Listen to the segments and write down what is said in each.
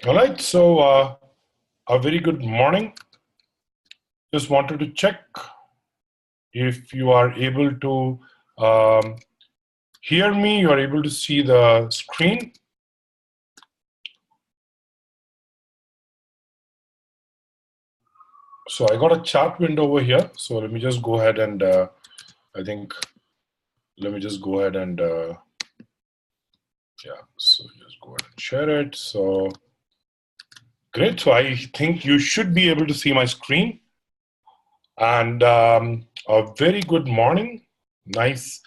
All right, so a very good morning. Just wanted to check if you are able to hear me, you are able to see the screen. So I got a chat window over here. So let me just go ahead and let me just go ahead and yeah, so just go ahead and share it. So great, so I think you should be able to see my screen. And a very good morning, nice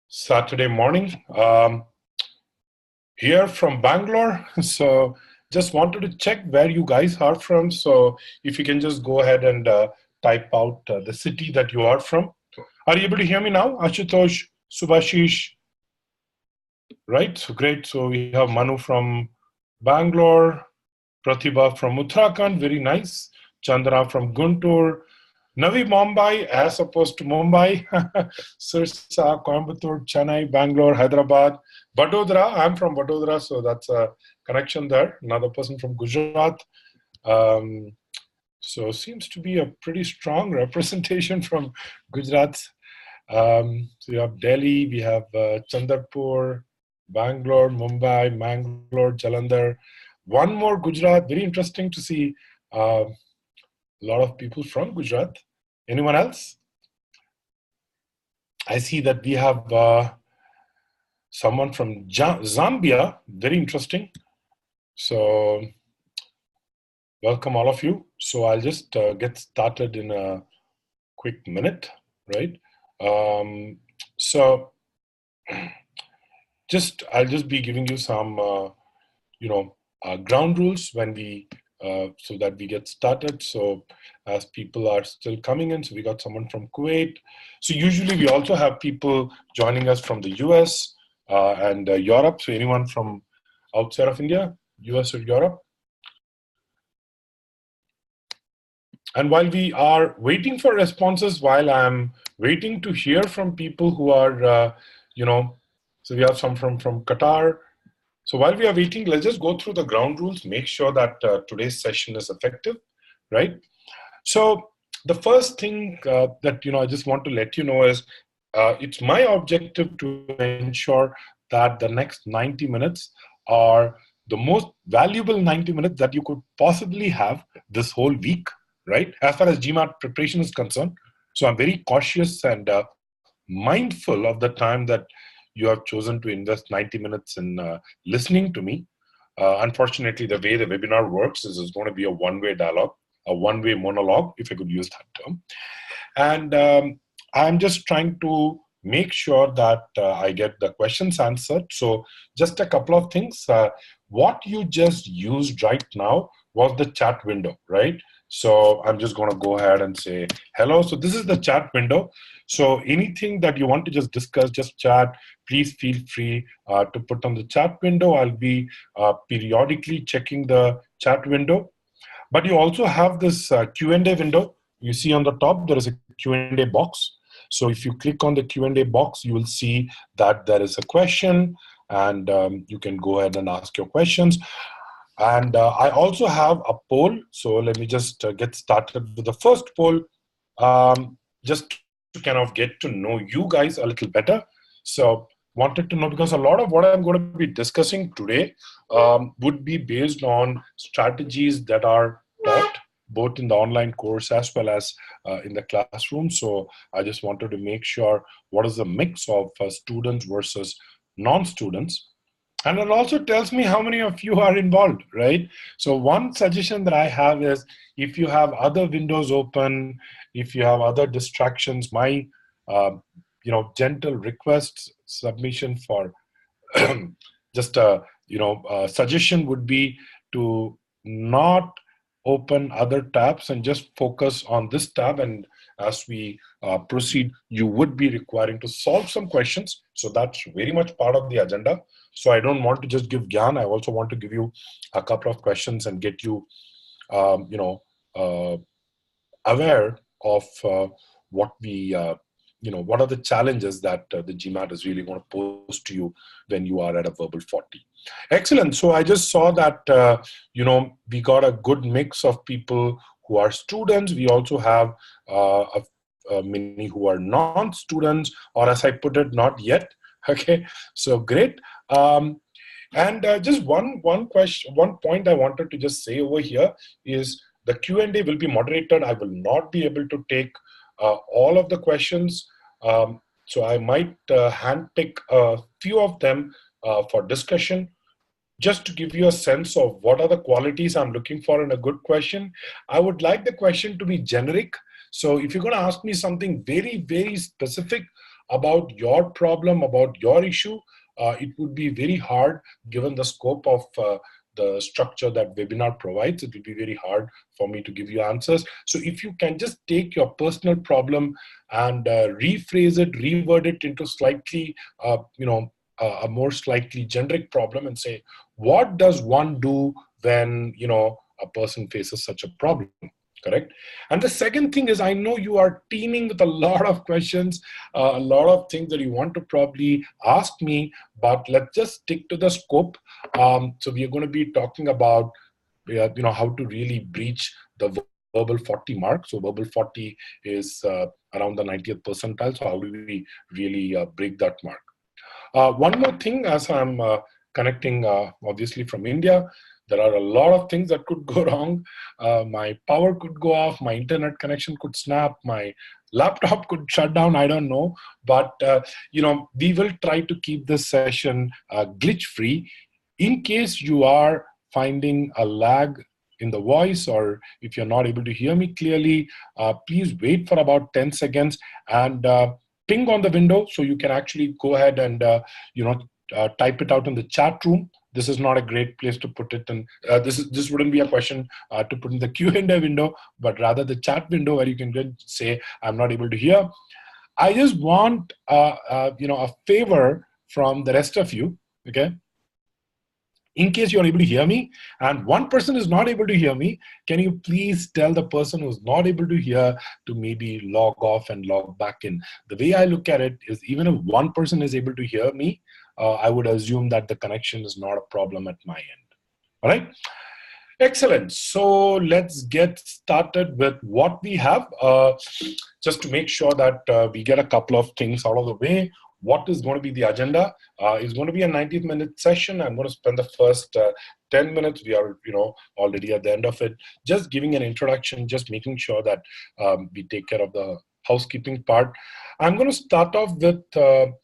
Saturday morning. Here from Bangalore. So just wanted to check where you guys are from. So if you can just go ahead and type out the city that you are from. Are you able to hear me now? Ashutosh, Subhashish, right? So great. So we have Manu from Bangalore, Pratibha from Uttarakhand, very nice. Chandra from Guntur, Navi Mumbai as opposed to Mumbai, Sirsa, Coimbatore, Chennai, Bangalore, Hyderabad, Vadodara. I'm from Vadodara, so that's a connection there. Another person from Gujarat. Um, so seems to be a pretty strong representation from Gujarat. So we have Delhi, we have Chandrapur, Bangalore, Mumbai, Mangalore, Jalandhar. One more Gujarat. Very interesting to see a lot of people from Gujarat. Anyone else? I see that we have someone from Zambia. Very interesting. So welcome all of you. So I'll just get started in a quick minute, right? So I'll just be giving you some, ground rules when we, so that we get started. So as people are still coming in, so we got someone from Kuwait. So usually we also have people joining us from the US and Europe. So anyone from outside of India, US or Europe. And while we are waiting for responses, while I'm waiting to hear from people who are, so we have some from Qatar. So while we are waiting, let's just go through the ground rules, make sure that today's session is effective, right? So the first thing that I just want to let you know is it's my objective to ensure that the next 90 minutes are the most valuable 90 minutes that you could possibly have this whole week, right? As far as GMAT preparation is concerned. So I'm very cautious and mindful of the time that you have chosen to invest 90 minutes in listening to me. Unfortunately, the way the webinar works is it's going to be a one-way dialogue, a one-way monologue, if I could use that term. And I'm just trying to make sure that I get the questions answered. So just a couple of things. What you just used right now was the chat window, right? So I'm just going to go ahead and say hello. So this is the chat window. So anything that you want to just discuss, just chat, please feel free to put on the chat window. I'll be periodically checking the chat window. But you also have this Q&A window. You see on the top, there is a Q&A box. So if you click on the Q&A box, you will see that there is a question, and you can go ahead and ask your questions. And I also have a poll. So let me just get started with the first poll, just to kind of get to know you guys a little better. So wanted to know, because a lot of what I'm going to be discussing today would be based on strategies that are taught both in the online course as well as in the classroom. So I just wanted to make sure what is the mix of students versus non-students. And it also tells me how many of you are involved, right? So one suggestion that I have is, if you have other windows open, if you have other distractions, my gentle request submission for just a suggestion would be to not open other tabs and just focus on this tab. And as we proceed, you would be requiring to solve some questions. So that's very much part of the agenda. So I don't want to just give Gyan. I also want to give you a couple of questions and get you, aware of what we what are the challenges that the GMAT is really going to pose to you when you are at a verbal 40. Excellent. So I just saw that, we got a good mix of people who are students. We also have many who are non-students, or as I put it, not yet. Okay, so great. Just one point I wanted to just say over here is the Q&A will be moderated. I will not be able to take all of the questions. So I might handpick a few of them for discussion. Just to give you a sense of what are the qualities I'm looking for in a good question, I would like the question to be generic. So if you're going to ask me something very, very specific about your problem, about your issue, it would be very hard given the scope of the structure that webinar provides. It will be very hard for me to give you answers. So if you can just take your personal problem and rephrase it, reword it into slightly, a more slightly generic problem and say, what does one do when, a person faces such a problem? Correct. And the second thing is, I know you are teeming with a lot of questions, a lot of things that you want to probably ask me, but let's just stick to the scope. So we are going to be talking about, how to really breach the verbal 40 mark. So verbal 40 is around the 90th percentile. So how do we really break that mark? One more thing, as I'm connecting obviously from India, there are a lot of things that could go wrong. My power could go off, my internet connection could snap, my laptop could shut down, I don't know. But, we will try to keep this session glitch-free. In case you are finding a lag in the voice, or if you're not able to hear me clearly, please wait for about 10 seconds and ping on the window so you can actually go ahead and, type it out in the chat room. This is not a great place to put it in. This wouldn't be a question to put in the Q&A window, but rather the chat window where you can say, I'm not able to hear. I just want, a favor from the rest of you, okay? In case you're able to hear me and one person is not able to hear me, can you please tell the person who's not able to hear to maybe log off and log back in? The way I look at it is, even if one person is able to hear me, I would assume that the connection is not a problem at my end. All right. Excellent. So let's get started with what we have. Just to make sure that we get a couple of things out of the way. What is going to be the agenda? It's going to be a 90-minute session. I'm going to spend the first 10 minutes. We are, already at the end of it. Just giving an introduction, just making sure that we take care of the housekeeping part. I'm going to start off with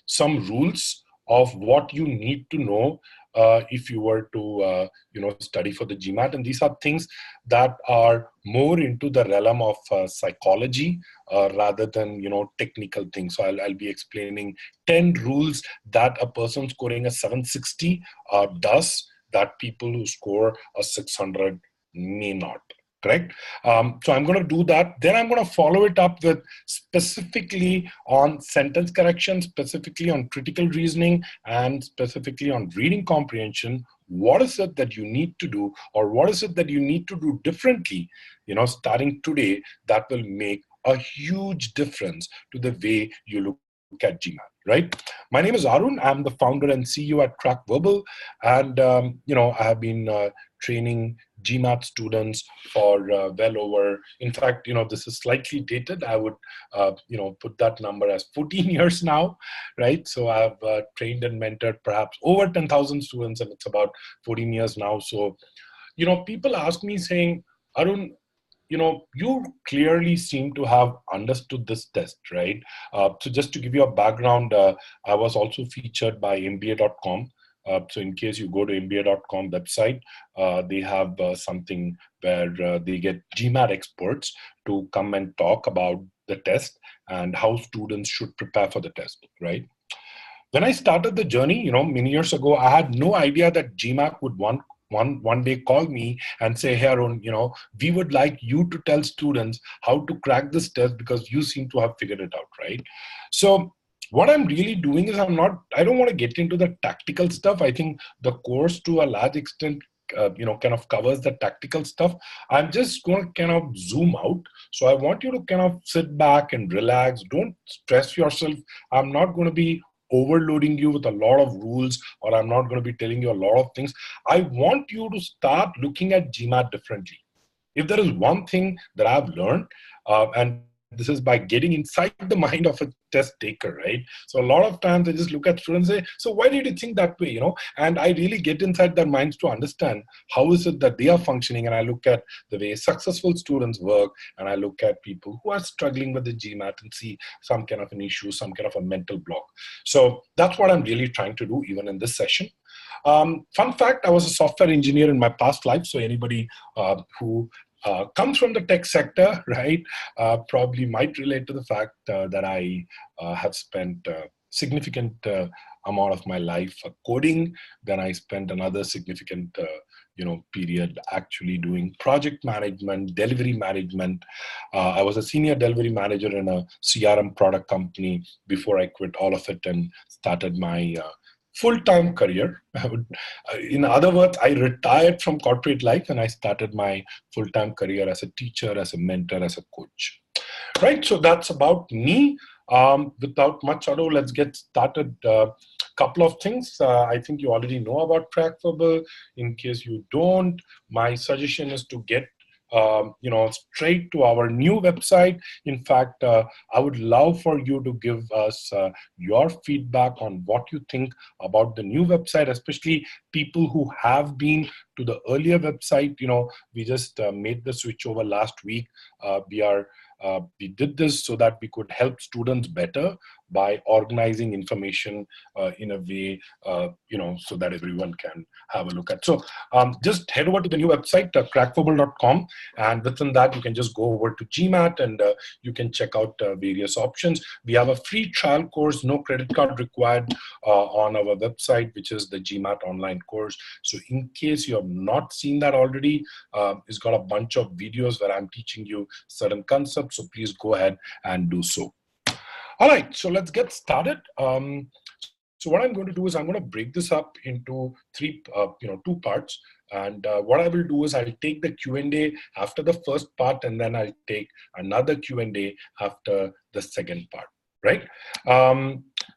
some rules of what you need to know if you were to, study for the GMAT. And these are things that are more into the realm of psychology rather than, technical things. So I'll be explaining 10 rules that a person scoring a 760 does that people who score a 600 may not. Correct? So I'm going to do that. Then I'm going to follow it up with specifically on sentence correction, specifically on critical reasoning, and specifically on reading comprehension. What is it that you need to do, or what is it that you need to do differently, starting today, that will make a huge difference to the way you look at GMAT, right? My name is Arun. I'm the founder and CEO at CrackVerbal. And, I have been training GMAT students for well over, in fact, this is slightly dated. I would, put that number as 14 years now, right? So I've trained and mentored perhaps over 10,000 students, and it's about 14 years now. So, people ask me saying, Arun, you clearly seem to have understood this test, right? So just to give you a background, I was also featured by MBA.com. So in case you go to MBA.com website, they have something where they get GMAT experts to come and talk about the test and how students should prepare for the test, right? When I started the journey, many years ago, I had no idea that GMAT would one day call me and say, hey, Arun, we would like you to tell students how to crack this test because you seem to have figured it out, right? So what I'm really doing is I don't want to get into the tactical stuff. I think the course to a large extent kind of covers the tactical stuff. I'm just going to kind of zoom out. So I want you to kind of sit back and relax. Don't stress yourself. I'm not going to be overloading you with a lot of rules, or I'm not going to be telling you a lot of things. I want you to start looking at GMAT differently. If there is one thing that I've learned, and this is by getting inside the mind of a test taker, right? So a lot of times I just look at students and say, so why did you think that way, And I really get inside their minds to understand how is it that they are functioning. And I look at the way successful students work, and I look at people who are struggling with the GMAT and see some kind of an issue, some kind of a mental block. So that's what I'm really trying to do even in this session. Fun fact, I was a software engineer in my past life. So anybody who comes from the tech sector, right, probably might relate to the fact that I have spent significant amount of my life coding. Then I spent another significant period actually doing project management, delivery management. I was a senior delivery manager in a CRM product company before I quit all of it and started my full-time career. In other words, I retired from corporate life and I started my full-time career as a teacher, as a mentor, as a coach. Right, so that's about me. Without much ado, let's get started. Couple of things. I think you already know about CrackVerbal. In case you don't, my suggestion is to get straight to our new website. In fact, I would love for you to give us your feedback on what you think about the new website, especially people who have been to the earlier website. We just made the switch over last week. We did this so that we could help students better by organizing information in a way, so that everyone can have a look at. So just head over to the new website, crackverbal.com, and within that, you can just go over to GMAT and you can check out various options. We have a free trial course, no credit card required on our website, which is the GMAT online course. So in case you have not seen that already, it's got a bunch of videos where I'm teaching you certain concepts. So please go ahead and do so. All right, so let's get started. So what I'm going to do is I'm going to break this up into two parts. And what I will do is I'll take the Q&A after the first part, and then I'll take another Q&A after the second part, right?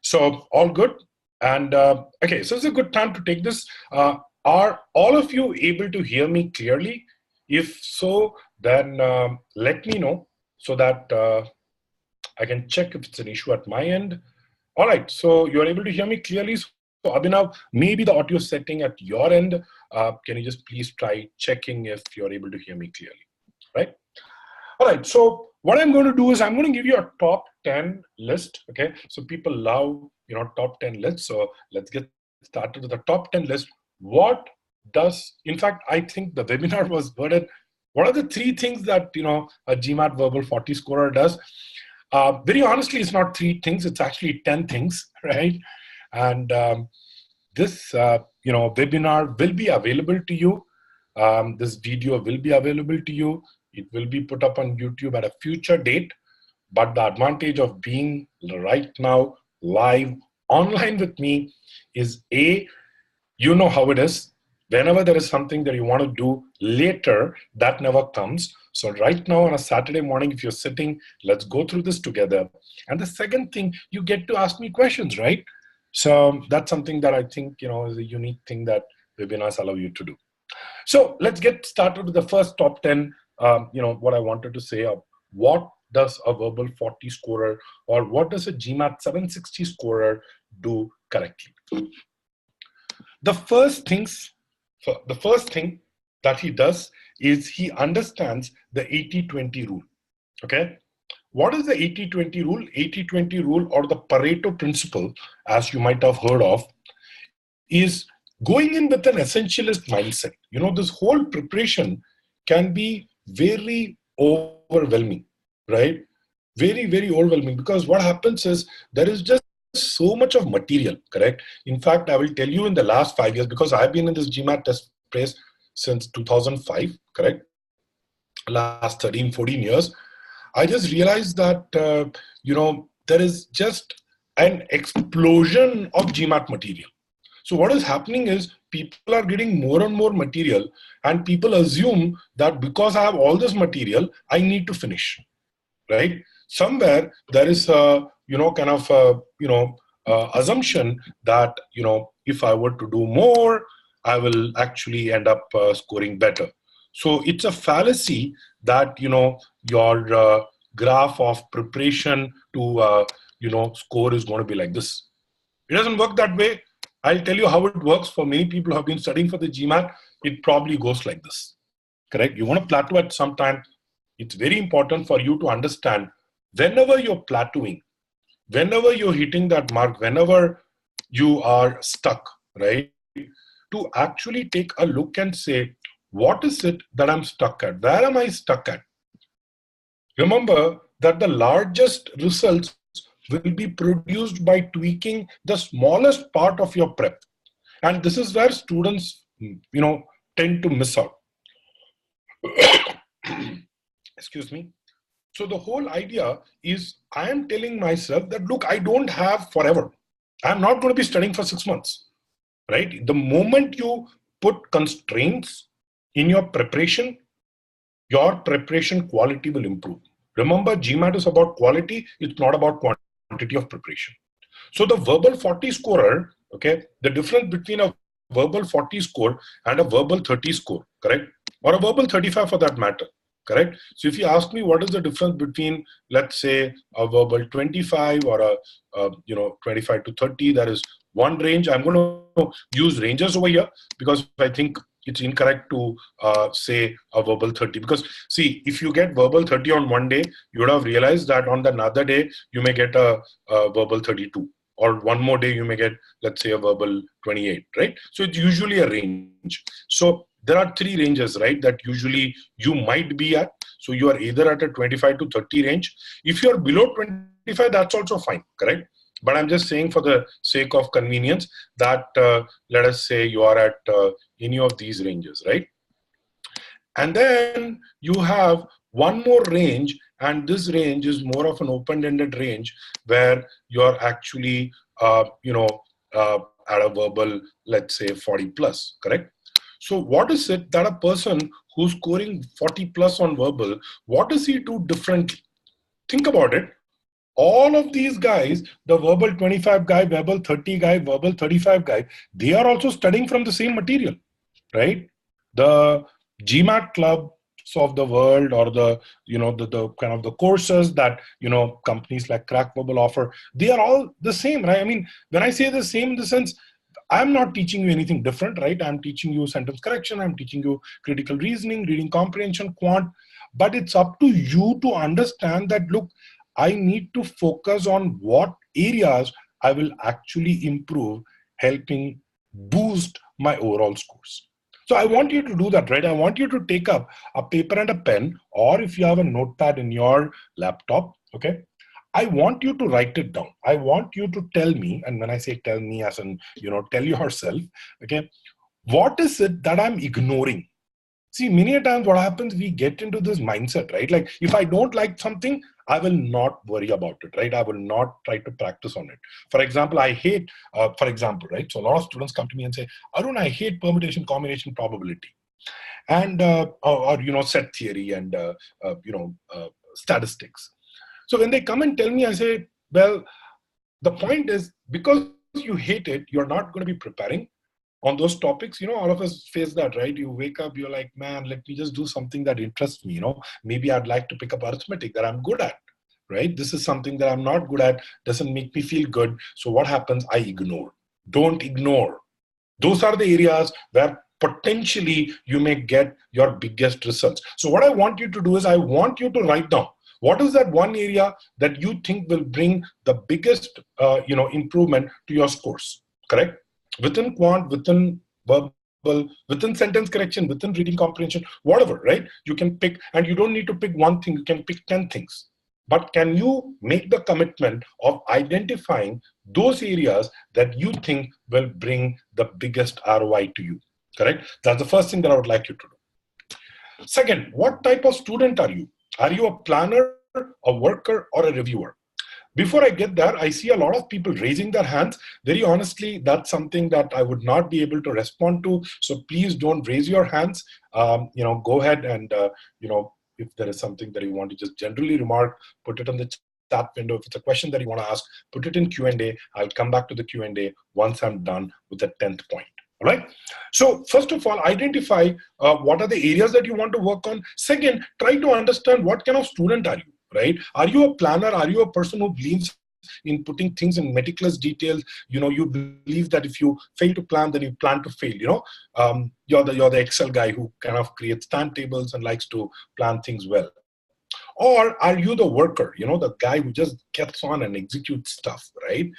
So all good. And okay, so it's a good time to take this. Are all of you able to hear me clearly? If so, then let me know so that I can check if it's an issue at my end. All right, so you're able to hear me clearly. So Abhinav, maybe the audio setting at your end. Can you just please try checking if you're able to hear me clearly, right? All right, so what I'm going to do is I'm going to give you a top 10 list, okay? So people love, top 10 lists. So let's get started with the top 10 list. In fact, I think the webinar was worded, what are the 3 things that, a GMAT Verbal 40 scorer does? Very honestly, it's not 3 things, it's actually 10 things, right? And this, webinar will be available to you. This video will be available to you. It will be put up on YouTube at a future date. But the advantage of being right now live online with me is you know how it is. Whenever there is something that you want to do later, that never comes. So right now on a Saturday morning, if you're sitting, let's go through this together. And the second thing, you get to ask me questions, right? So that's something that I think, is a unique thing that webinars allow you to do. So let's get started with the first top 10, what I wanted to say of what does a verbal 40 scorer or what does a GMAT 760 scorer do correctly? The first thing that he does is he understands the 80-20 rule, okay? What is the 80-20 rule? 80-20 rule, or the Pareto principle, as you might have heard of, is going in with an essentialist mindset. This whole preparation can be very overwhelming, right? Very, very overwhelming, because what happens is there is just so much of material, correct? In fact, I will tell you in the last 5 years, because I've been in this GMAT test space since 2005, correct? Last 13, 14 years. I just realized that, there is just an explosion of GMAT material. So what is happening is people are getting more and more material, and people assume that because I have all this material, I need to finish, right? Somewhere there is a, kind of a, assumption that, if I were to do more, I will actually end up scoring better. So it's a fallacy that, your graph of preparation to, score is going to be like this. It doesn't work that way. I'll tell you how it works. For many people who have been studying for the GMAT, it probably goes like this. Correct? You want to plateau at some time. It's very important for you to understand whenever you're plateauing, whenever you're hitting that mark, whenever you are stuck, right? To actually take a look and say, what is it that I'm stuck at? Where am I stuck at? Remember that the largest results will be produced by tweaking the smallest part of your prep. And this is where students, tend to miss out. Excuse me. So the whole idea is I am telling myself that, look, I don't have forever. I'm not going to be studying for 6 months, right? The moment you put constraints in your preparation quality will improve. Remember, GMAT is about quality. It's not about quantity of preparation. So the verbal 40 scorer, okay, the difference between a verbal 40 score and a verbal 30 score, correct? Or a verbal 35 for that matter, correct? So if you ask me what is the difference between, let's say, a verbal 25 or a 25 to 30, that is one range. I'm going to use ranges over here because I think it's incorrect to say a verbal 30, because see, if you get verbal 30 on one day, you would have realized that on another day you may get a verbal 32, or one more day you may get, let's say, a verbal 28, right? So it's usually a range. So there are three ranges, right, that usually you might be at. So you are either at a 25 to 30 range. If you are below 25, that's also fine, correct? But I'm just saying, for the sake of convenience, that let us say you are at any of these ranges, right? And then you have one more range, and this range is more of an open-ended range where you're actually, at a verbal, let's say 40 plus, correct? So what is it that a person who's scoring 40 plus on verbal, what does he do differently? Think about it. All of these guys, the verbal 25 guy, verbal 30 guy, verbal 35 guy, they are also studying from the same material, right? The GMAT clubs of the world, or the, the kind of the courses that, companies like CrackVerbal offer, they are all the same, right? I mean, when I say the same, in the sense, I'm not teaching you anything different, right? I'm teaching you sentence correction. I'm teaching you critical reasoning, reading comprehension, quant. But it's up to you to understand that, look, I need to focus on what areas I will actually improve, helping boost my overall scores. So I want you to do that, right? I want you to take up a paper and a pen, or if you have a notepad in your laptop, okay? I want you to write it down. I want you to tell me, and when I say tell me, as in, tell yourself, okay, what is it that I'm ignoring? See, many a times what happens, we get into this mindset, right? Like, if I don't like something, I will not worry about it, right? I will not try to practice on it. For example, I hate, right? So a lot of students come to me and say, Arun, I hate permutation, combination, probability, and, set theory and, statistics. So when they come and tell me, I say, well, the point is, because you hate it, you're not going to be preparing on those topics. All of us face that, right? You wake up, you're like, man, let me just do something that interests me. Maybe I'd like to pick up arithmetic that I'm good at, right? This is something that I'm not good at, doesn't make me feel good. So what happens? I ignore. Don't ignore. Those are the areas where potentially you may get your biggest results. So what I want you to do is, I want you to write down, what is that one area that you think will bring the biggest, improvement to your scores, correct? Within quant, within verbal, within sentence correction, within reading comprehension, whatever, right? You can pick, and you don't need to pick one thing, you can pick 10 things. But can you make the commitment of identifying those areas that you think will bring the biggest ROI to you, correct? That's the first thing that I would like you to do. Second, what type of student are you? Are you a planner, a worker, or a reviewer? Before I get there, I see a lot of people raising their hands. Very honestly, that's something that I would not be able to respond to. So please don't raise your hands. Go ahead and, if there is something that you want to just generally remark, put it on the chat window. If it's a question that you want to ask, put it in Q&A. I'll come back to the Q&A once I'm done with the 10th point. All right. So first of all, identify what are the areas that you want to work on. Second, try to understand what kind of student are you, right? Are you a planner? Are you a person who believes in putting things in meticulous details? You believe that if you fail to plan, then you plan to fail. You're the Excel guy who kind of creates timetables and likes to plan things well. Or are you the worker, the guy who just gets on and executes stuff, right?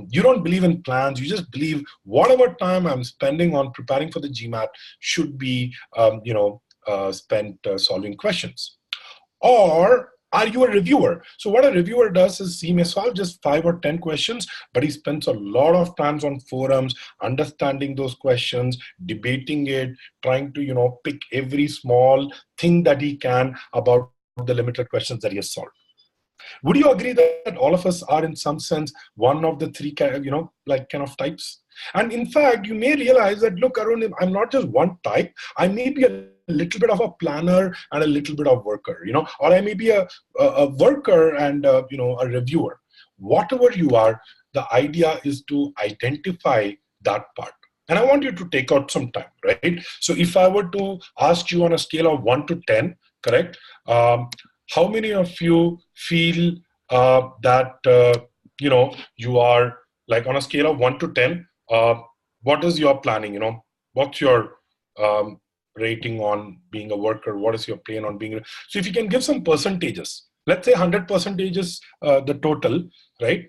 You don't believe in plans. You just believe whatever time I'm spending on preparing for the GMAT should be, spent solving questions. Or are you a reviewer? So what a reviewer does is he may solve just 5 or 10 questions, but he spends a lot of times on forums, understanding those questions, debating it, trying to, pick every small thing that he can about the limited questions that he has solved. Would you agree that all of us are in some sense one of the three, kind of types? And in fact, you may realize that, look, Arun, I'm not just one type. I may be a little bit of a planner and a little bit of worker, or I may be a worker and, a reviewer. Whatever you are, the idea is to identify that part. And I want you to take out some time, right? So if I were to ask you on a scale of 1 to 10, correct? How many of you feel that, you are like on a scale of 1 to 10, what is your planning? What's your rating on being a worker? What is your plan on being? So if you can give some percentages, let's say 100% is the total, right?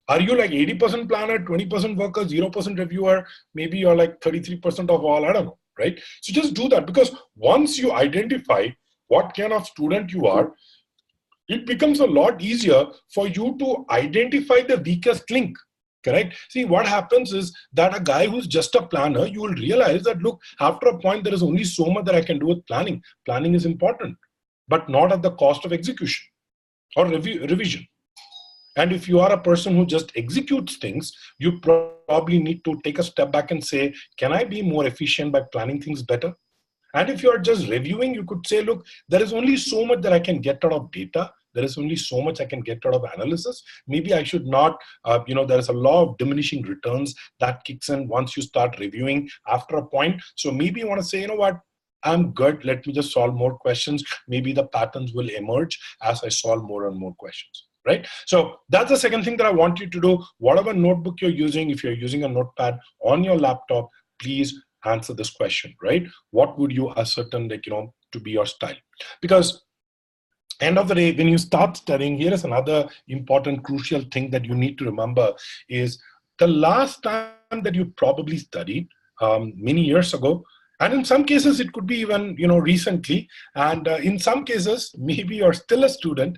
Are you like 80% planner, 20% worker, 0% reviewer? Maybe you're like 33% of all, I don't know, right? So just do that, because once you identify what kind of student you are, it becomes a lot easier for you to identify the weakest link, correct? See, what happens is that a guy who's just a planner, you will realize that, look, after a point, there is only so much that I can do with planning. Planning is important, but not at the cost of execution or revision. And if you are a person who just executes things, you probably need to take a step back and say, can I be more efficient by planning things better? And if you are just reviewing, you could say, look, there is only so much that I can get out of data. There is only so much I can get out of analysis. Maybe I should not, there is a law of diminishing returns that kicks in once you start reviewing after a point. So maybe you want to say, you know what, I'm good. Let me just solve more questions. Maybe the patterns will emerge as I solve more and more questions. Right? So that's the second thing that I want you to do. Whatever notebook you're using, if you're using a notepad on your laptop, please answer this question, right? What would you ascertain, to be your style? Because end of the day, when you start studying, here is another important, crucial thing that you need to remember is the last time that you probably studied many years ago. And in some cases, it could be even, recently. And in some cases, maybe you're still a student.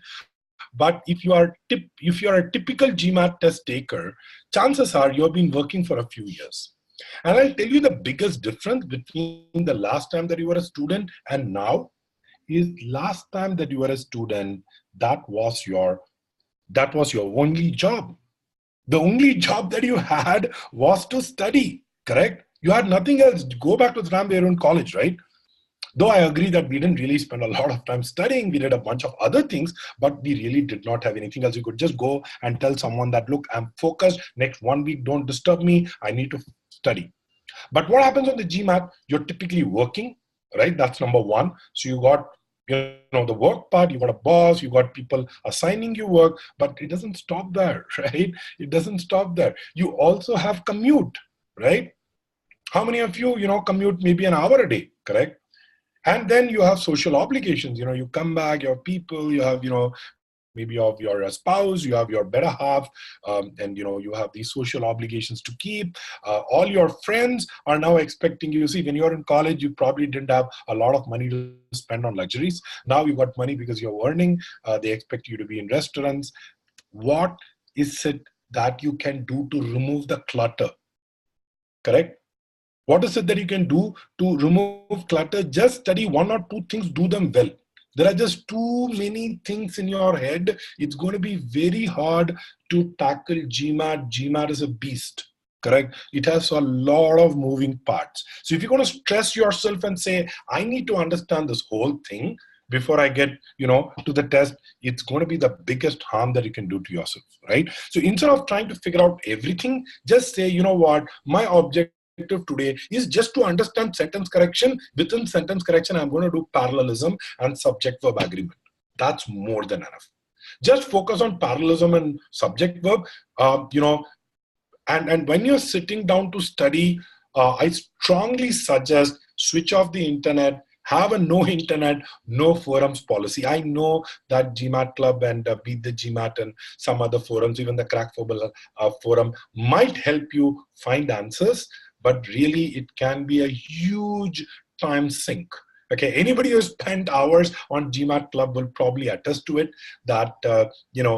But if you are a typical GMAT test taker, chances are you've been working for a few years. And I'll tell you the biggest difference between the last time that you were a student and now is last time that you were a student, that was your only job. The only job that you had was to study, correct? You had nothing else. Go back to the time they were in college, right? Though I agree that we didn't really spend a lot of time studying, we did a bunch of other things, but we really did not have anything else. You could just go and tell someone that, look, I'm focused. Next 1 week, don't disturb me. I need to study. But what happens on the GMAT? You're typically working, right? That's number one. So you got, the work part, you got a boss, you got people assigning you work, but it doesn't stop there, right? It doesn't stop there. You also have commute, right? How many of you, commute maybe an hour a day, correct? And then you have social obligations. You come back, you have people, you have, maybe you have your spouse, you have your better half, and, you have these social obligations to keep. All your friends are now expecting you. See, when you're in college, you probably didn't have a lot of money to spend on luxuries. Now you got money because you're earning. They expect you to be in restaurants. What is it that you can do to remove the clutter? Correct? What is it that you can do to remove clutter? Just study 1 or 2 things, do them well. There are just too many things in your head. It's going to be very hard to tackle GMAT. GMAT is a beast, correct? It has a lot of moving parts. So if you're going to stress yourself and say, I need to understand this whole thing before I get, to the test, it's going to be the biggest harm that you can do to yourself, right? So instead of trying to figure out everything, just say, you know what, my objective today is just to understand sentence correction. Within sentence correction, I'm going to do parallelism and subject verb agreement. That's more than enough. Just focus on parallelism and subject verb. And when you're sitting down to study, I strongly suggest switch off the internet, have a no internet, no forums policy. I know that GMAT Club and Beat the GMAT and some other forums, even the CrackVerbal forum, might help you find answers, but really it can be a huge time sink. Okay, anybody who spent hours on GMAT Club will probably attest to it, that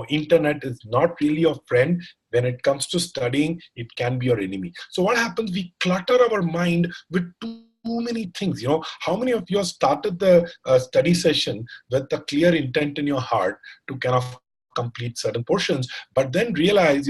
internet is not really your friend. When it comes to studying, it can be your enemy. So what happens? We clutter our mind with too many things. How many of you have started the study session with a clear intent in your heart to kind of complete certain portions, but then realize,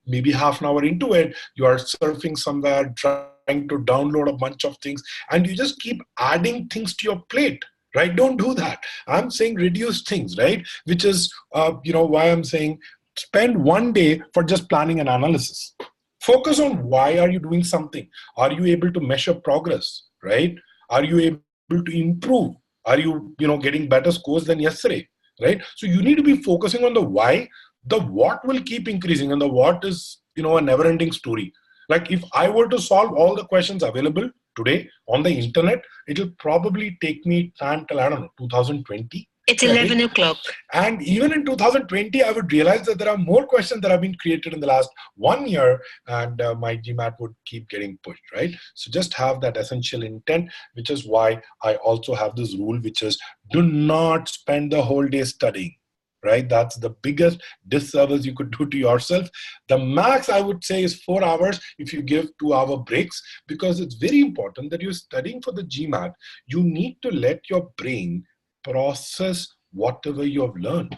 maybe half an hour into it, you are surfing somewhere, trying to download a bunch of things, and you just keep adding things to your plate, right? Don't do that. I'm saying reduce things, right? Which is, why I'm saying spend one day for just planning and analysis. Focus on why are you doing something? Are you able to measure progress, right? Are you able to improve? Are you, getting better scores than yesterday, right? So you need to be focusing on the why. The what will keep increasing, and the what is, a never-ending story. Like if I were to solve all the questions available today on the internet, it'll probably take me time till, I don't know, 2020. It's 11 o'clock. And even in 2020, I would realize that there are more questions that have been created in the last 1 year, and my GMAT would keep getting pushed, right? So just have that essential intent, which is why I also have this rule, which is do not spend the whole day studying, right? That's the biggest disservice you could do to yourself. The max I would say is 4 hours if you give 2-hour breaks, because it's very important that you're studying for the GMAT. You need to let your brain process whatever you have learned.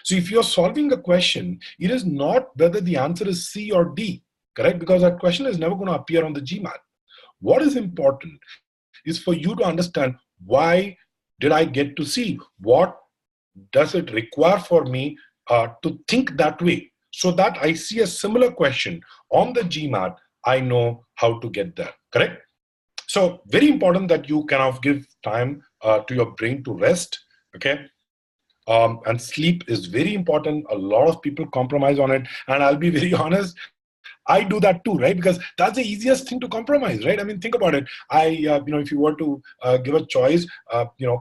So if you're solving a question, it is not whether the answer is C or D, correct? Because that question is never going to appear on the GMAT. What is important is for you to understand, why did I get to C? What does it require for me to think that way? So that I see a similar question on the GMAT, I know how to get there, correct? So very important that you kind of give time to your brain to rest, okay? And sleep is very important. A lot of people compromise on it. And I'll be very honest, I do that too, right? Because that's the easiest thing to compromise, right? I mean, think about it. If you were to give a choice,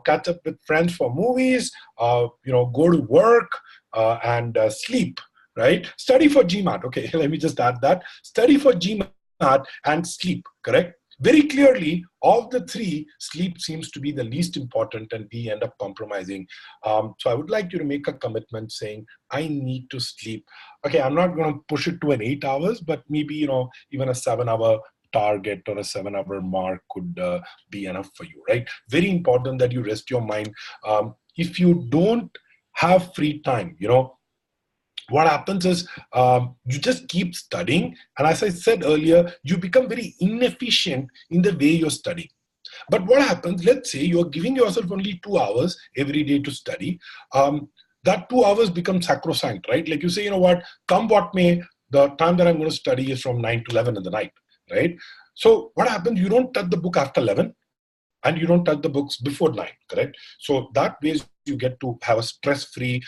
catch up with friends for movies, go to work and sleep, right? Study for GMAT. Okay, let me just add that. Study for GMAT and sleep, correct? Very clearly, of the three, sleep seems to be the least important, and we end up compromising. So I would like you to make a commitment saying, I need to sleep. Okay, I'm not going to push it to an 8 hours, but maybe, even a 7-hour target or a 7-hour mark could be enough for you, right? Very important that you rest your mind. If you don't have free time, what happens is you just keep studying. And as I said earlier, you become very inefficient in the way you're studying. But what happens, let's say you're giving yourself only 2 hours every day to study. That 2 hours becomes sacrosanct, right? Like you say, what, come what may, the time that I'm going to study is from 9 to 11 in the night, right? So what happens, you don't touch the book after 11. And you don't touch the books before 9, correct? So that way you get to have a stress-free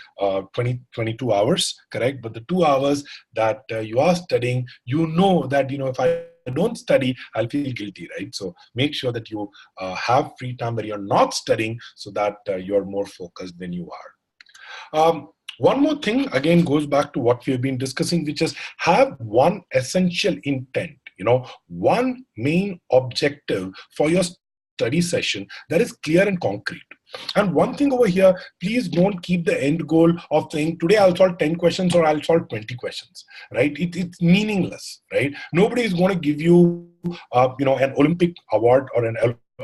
22 hours, correct? But the 2 hours that you are studying, that, if I don't study, I'll feel guilty, right? So make sure that you have free time that you're not studying, so that you're more focused than you are. One more thing, again, goes back to what we have been discussing, which is have one essential intent, one main objective for your study session that is clear and concrete. And one thing over here, please don't keep the end goal of saying, today I'll solve 10 questions or I'll solve 20 questions, right? It's meaningless, right? Nobody is going to give you, an Olympic award or an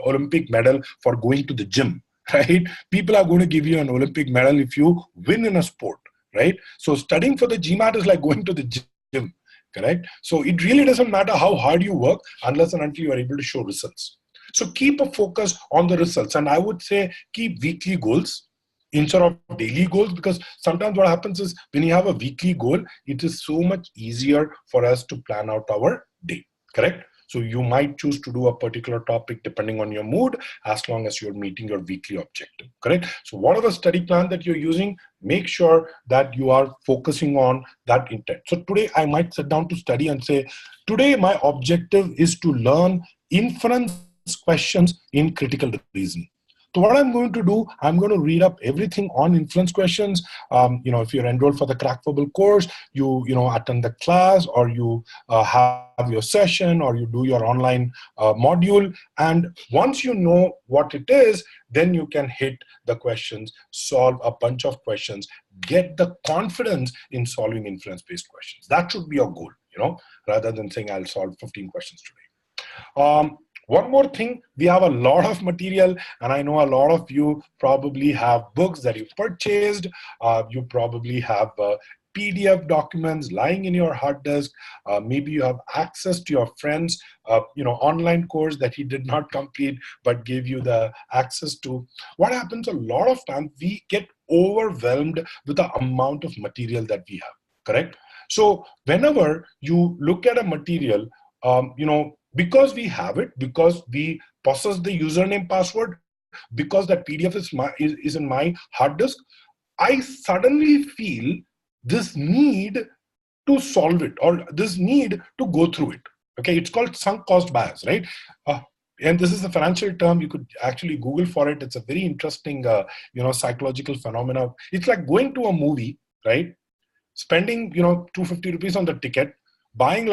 Olympic medal for going to the gym, right? People are going to give you an Olympic medal if you win in a sport, right? So studying for the GMAT is like going to the gym, correct? So it really doesn't matter how hard you work unless and until you are able to show results. So keep a focus on the results. And I would say keep weekly goals instead of daily goals, because sometimes what happens is when you have a weekly goal, it is so much easier for us to plan out our day, correct? So you might choose to do a particular topic depending on your mood, as long as you're meeting your weekly objective, correct? So whatever study plan that you're using, make sure that you are focusing on that intent. So today I might sit down to study and say, today my objective is to learn inference questions in critical reasoning. So what I'm going to do, I'm going to read up everything on inference questions. If you're enrolled for the CrackVerbal course, you attend the class, or you have your session, or you do your online module. And once you know what it is, then you can hit the questions, solve a bunch of questions, get the confidence in solving inference-based questions. That should be your goal, rather than saying I'll solve 15 questions today. One more thing, we have a lot of material, and I know a lot of you probably have books that you purchased. You probably have PDF documents lying in your hard disk. Maybe you have access to your friend's online course that he did not complete but gave you the access to. What happens a lot of times, we get overwhelmed with the amount of material that we have, correct? So whenever you look at a material, because we have it, because we possess the username password, because that PDF is in my hard disk, I suddenly feel this need to solve it, or this need to go through it. Okay, it's called sunk cost bias, right? And this is a financial term. You could actually Google for it. It's a very interesting, psychological phenomena. It's like going to a movie, right? Spending, 250 rupees on the ticket, buying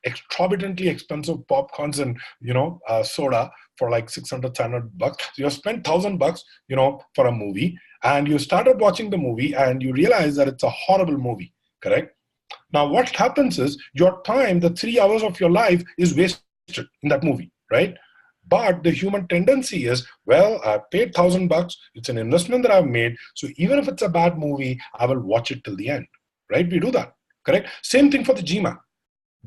exorbitantly expensive popcorns and soda for like 600, 700 bucks. So you spent $1,000 for a movie, and you started watching the movie and you realize that it's a horrible movie, correct? Now what happens is your time, the 3 hours of your life, is wasted in that movie, right? But the human tendency is, well, I paid $1,000, it's an investment that I've made, so even if it's a bad movie, I will watch it till the end, right? We do that, correct? Same thing for the GMAT.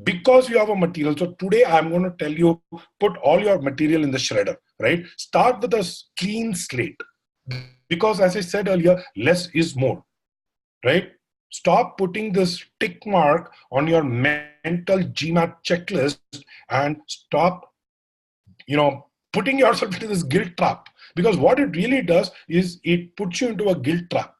Because you have a material. So today I'm going to tell you, put all your material in the shredder, right? Start with a clean slate. Because as I said earlier, less is more, right? Stop putting this tick mark on your mental GMAT checklist, and stop, putting yourself into this guilt trap. Because what it really does is it puts you into a guilt trap.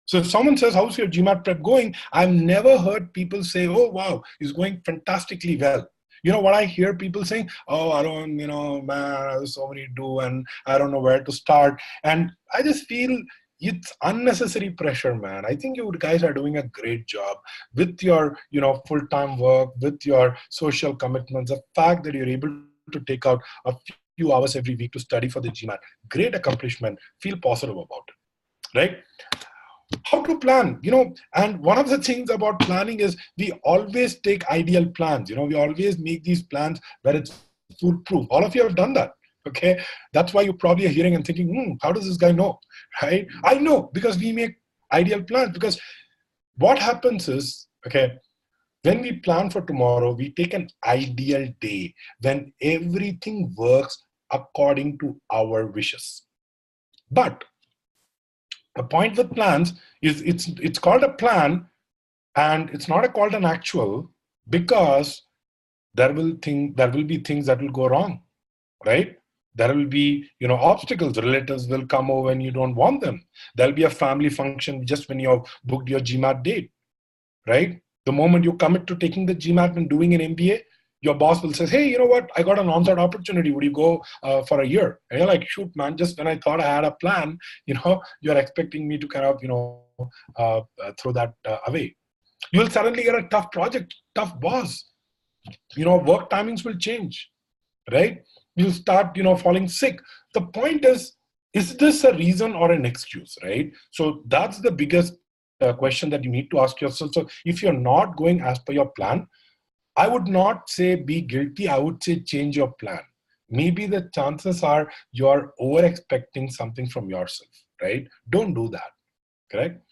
So if someone says, how's your GMAT prep going? I've never heard people say, oh, wow, it's going fantastically well. You know what I hear people saying? Oh, Arun, man, there's so many to do and I don't know where to start. And I just feel it's unnecessary pressure, man. I think you guys are doing a great job with your, full-time work, with your social commitments. The fact that you're able to take out a few hours every week to study for the GMAT, great accomplishment. Feel positive about it, right? How to plan, and one of the things about planning is we always take ideal plans. We always make these plans where it's foolproof. All of you have done that, okay? That's why you probably are hearing and thinking, how does this guy know, right? I know, because we make ideal plans. Because what happens is, okay, when we plan for tomorrow, we take an ideal day when everything works according to our wishes. But the point with plans is it's called a plan, and it's not called an actual, because there will be things that will go wrong, right? There will be obstacles. Relatives will come over when you don't want them. There'll be a family function just when you've booked your GMAT date, right? The moment you commit to taking the GMAT and doing an MBA, your boss will say, hey, you know what? I got an on-site opportunity. Would you go for a year? And you're like, shoot, man, just when I thought I had a plan, you're expecting me to kind of, throw that away. You'll suddenly get a tough project, tough boss. Work timings will change, right? You'll start, falling sick. The point is this a reason or an excuse, right? So that's the biggest question that you need to ask yourself. So if you're not going as per your plan, I would not say be guilty. I would say change your plan. maybe the chances are you're over expecting something from yourself, right? Don't do that, correct?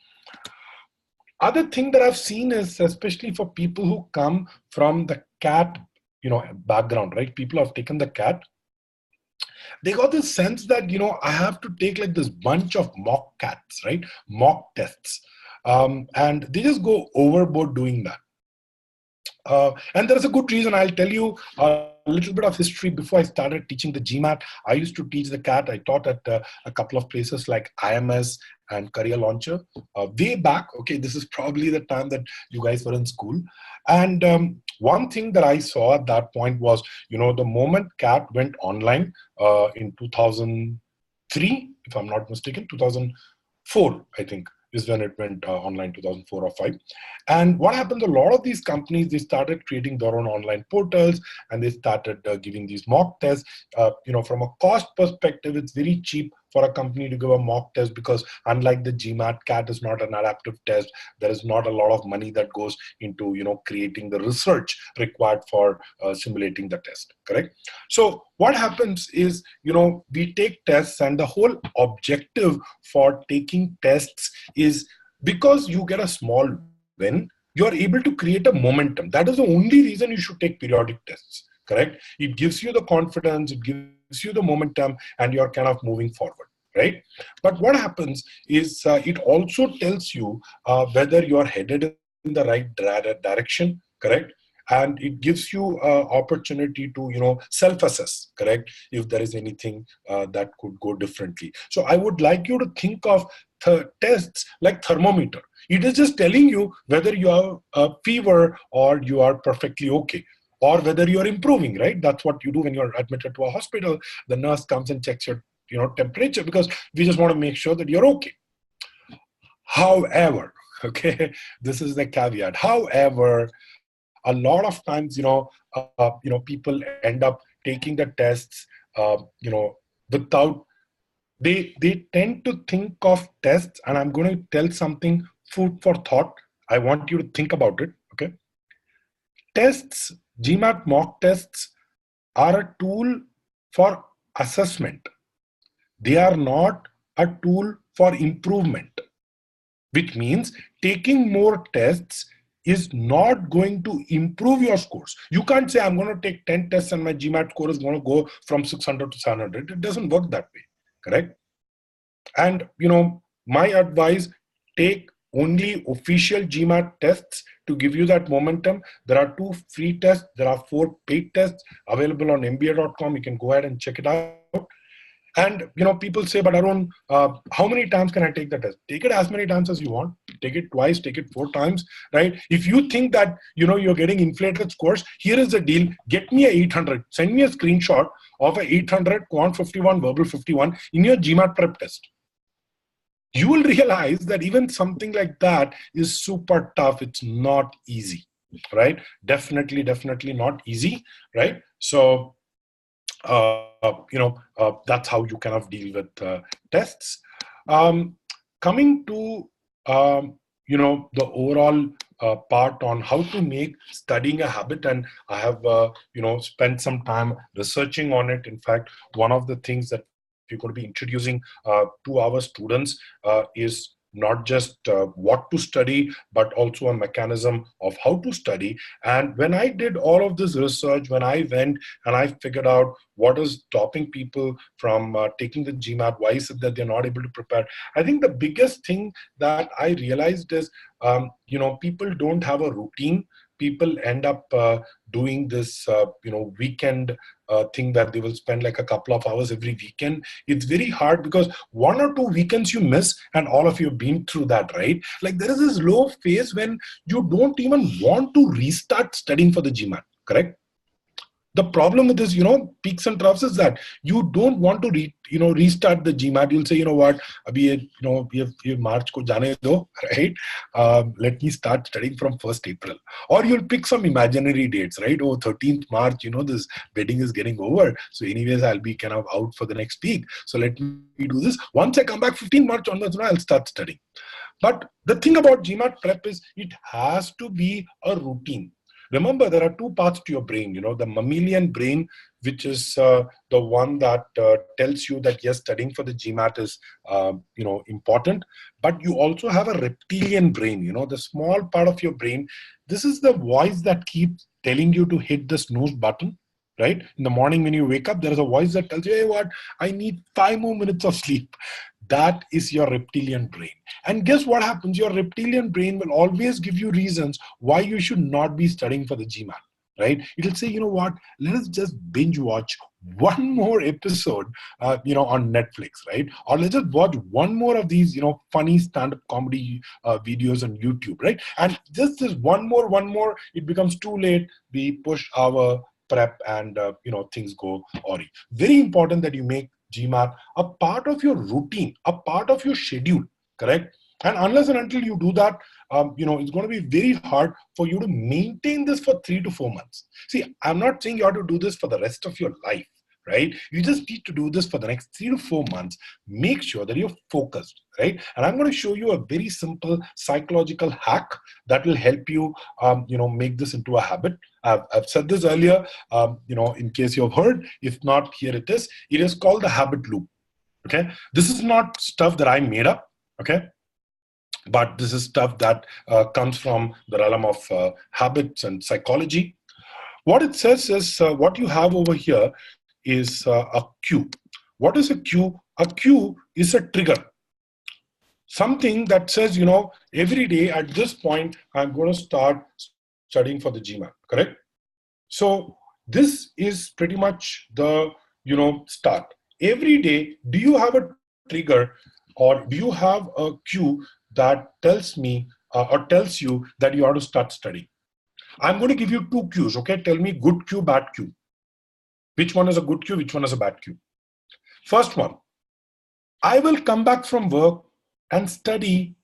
Other thing that I've seen is, especially for people who come from the CAT, background, right? People have taken the CAT. They got this sense that, I have to take like this bunch of mock CATs, right? Mock tests. And they just go overboard doing that. And there's a good reason. I'll tell you a little bit of history. Before I started teaching the GMAT, I used to teach the CAT. I taught at a couple of places like IMS and Career Launcher. Way back, okay, this is probably the time that you guys were in school. And one thing that I saw at that point was, the moment CAT went online in 2003, if I'm not mistaken, 2004, I think, is when it went online, 2004 or 5. And what happened, a lot of these companies, they started creating their own online portals, and they started giving these mock tests. From a cost perspective, it's very cheap for a company to give a mock test, because unlike the GMAT, CAT is not an adaptive test. There is not a lot of money that goes into, creating the research required for simulating the test, correct? So what happens is, we take tests, and the whole objective for taking tests is, because you get a small win, you're able to create a momentum. That is the only reason you should take periodic tests, correct? It gives you the confidence, it gives you the momentum, and you're kind of moving forward, right? But what happens is, it also tells you whether you're headed in the right direction, correct? And it gives you opportunity to, self-assess, correct? If there is anything that could go differently. So I would like you to think of tests like thermometer. It is just telling you whether you have a fever or you are perfectly okay, or whether you're improving, right? That's what you do when you're admitted to a hospital. The nurse comes and checks your temperature, because we just want to make sure that you're okay. However, okay, this is the caveat. However, a lot of times, people end up taking the tests, without, they tend to think of tests, and I'm going to tell something, food for thought. I want you to think about it, okay? Tests, GMAT mock tests, are a tool for assessment. They are not a tool for improvement, which means taking more tests is not going to improve your scores. You can't say, I'm going to take 10 tests and my GMAT score is going to go from 600 to 700. It doesn't work that way, correct? And, my advice, take only official GMAT tests to give you that momentum. There are 2 free tests. There are 4 paid tests available on mba.com. You can go ahead and check it out. And, people say, but Arun, how many times can I take the test? Take it as many times as you want. Take it twice, take it 4 times, right? If you think that, you're getting inflated scores, here is the deal. Get me a 800. Send me a screenshot of a 800 Quant 51, Verbal 51 in your GMAT prep test. You will realize that even something like that is super tough. It's not easy, right? Definitely not easy, right? So, that's how you kind of deal with tests. Coming to, the overall part on how to make studying a habit, and I have, spent some time researching on it. In fact, one of the things that we're going to be introducing to our students is not just what to study, but also a mechanism of how to study. And when I did all of this research, when I went and I figured out what is stopping people from taking the GMAT, why is it that they're not able to prepare, I think the biggest thing that I realized is, people don't have a routine. People end up doing this, weekend thing that they will spend like a couple of hours every weekend. It's very hard, because 1 or 2 weekends you miss, and all of you have been through that, right? Like, there is this low phase when you don't even want to restart studying for the GMAT, correct? The problem with this, peaks and troughs is that you don't want to restart the GMAT. You'll say, what, abhi, we have March ko jane do, right? Let me start studying from 1st April. Or you'll pick some imaginary dates, right? Oh, 13th March, this wedding is getting over. So anyways, I'll be kind of out for the next week. So let me do this. Once I come back 15th March onwards, I'll start studying. But the thing about GMAT prep is, it has to be a routine. Remember, there are 2 parts to your brain, the mammalian brain, which is the one that tells you that yes, studying for the GMAT is important. But you also have a reptilian brain, the small part of your brain. This is the voice that keeps telling you to hit the snooze button. Right? In the morning when you wake up, there is a voice that tells you, hey, what? I need 5 more minutes of sleep. That is your reptilian brain. And guess what happens? Your reptilian brain will always give you reasons why you should not be studying for the GMAT. Right? It'll say, you know what? Let us just binge watch one more episode, on Netflix, right? Or let's just watch one more of these, funny stand-up comedy videos on YouTube, right? And just this one more, it becomes too late. We push our prep and things go awry. Very important that you make GMAT a part of your routine, a part of your schedule, correct? And unless and until you do that, it's going to be very hard for you to maintain this for 3 to 4 months. See, I'm not saying you have to do this for the rest of your life, right? You just need to do this for the next 3 to 4 months. Make sure that you're focused, right? And I'm going to show you a very simple psychological hack that will help you, make this into a habit. I've said this earlier, in case you've heard. If not, here it is. It is called the habit loop, okay? This is not stuff that I made up, okay? But this is stuff that comes from the realm of habits and psychology. What it says is what you have over here is a cue. What is a cue? A cue is a trigger. Something that says, every day at this point, I'm going to start studying for the GMAT, correct? So this is pretty much the, start. Every day, do you have a trigger or do you have a cue that tells me or tells you that you have to start studying? I'm going to give you 2 cues, okay? Tell me good cue, bad cue. Which one is a good cue? Which one is a bad cue? First one, I will come back from work and study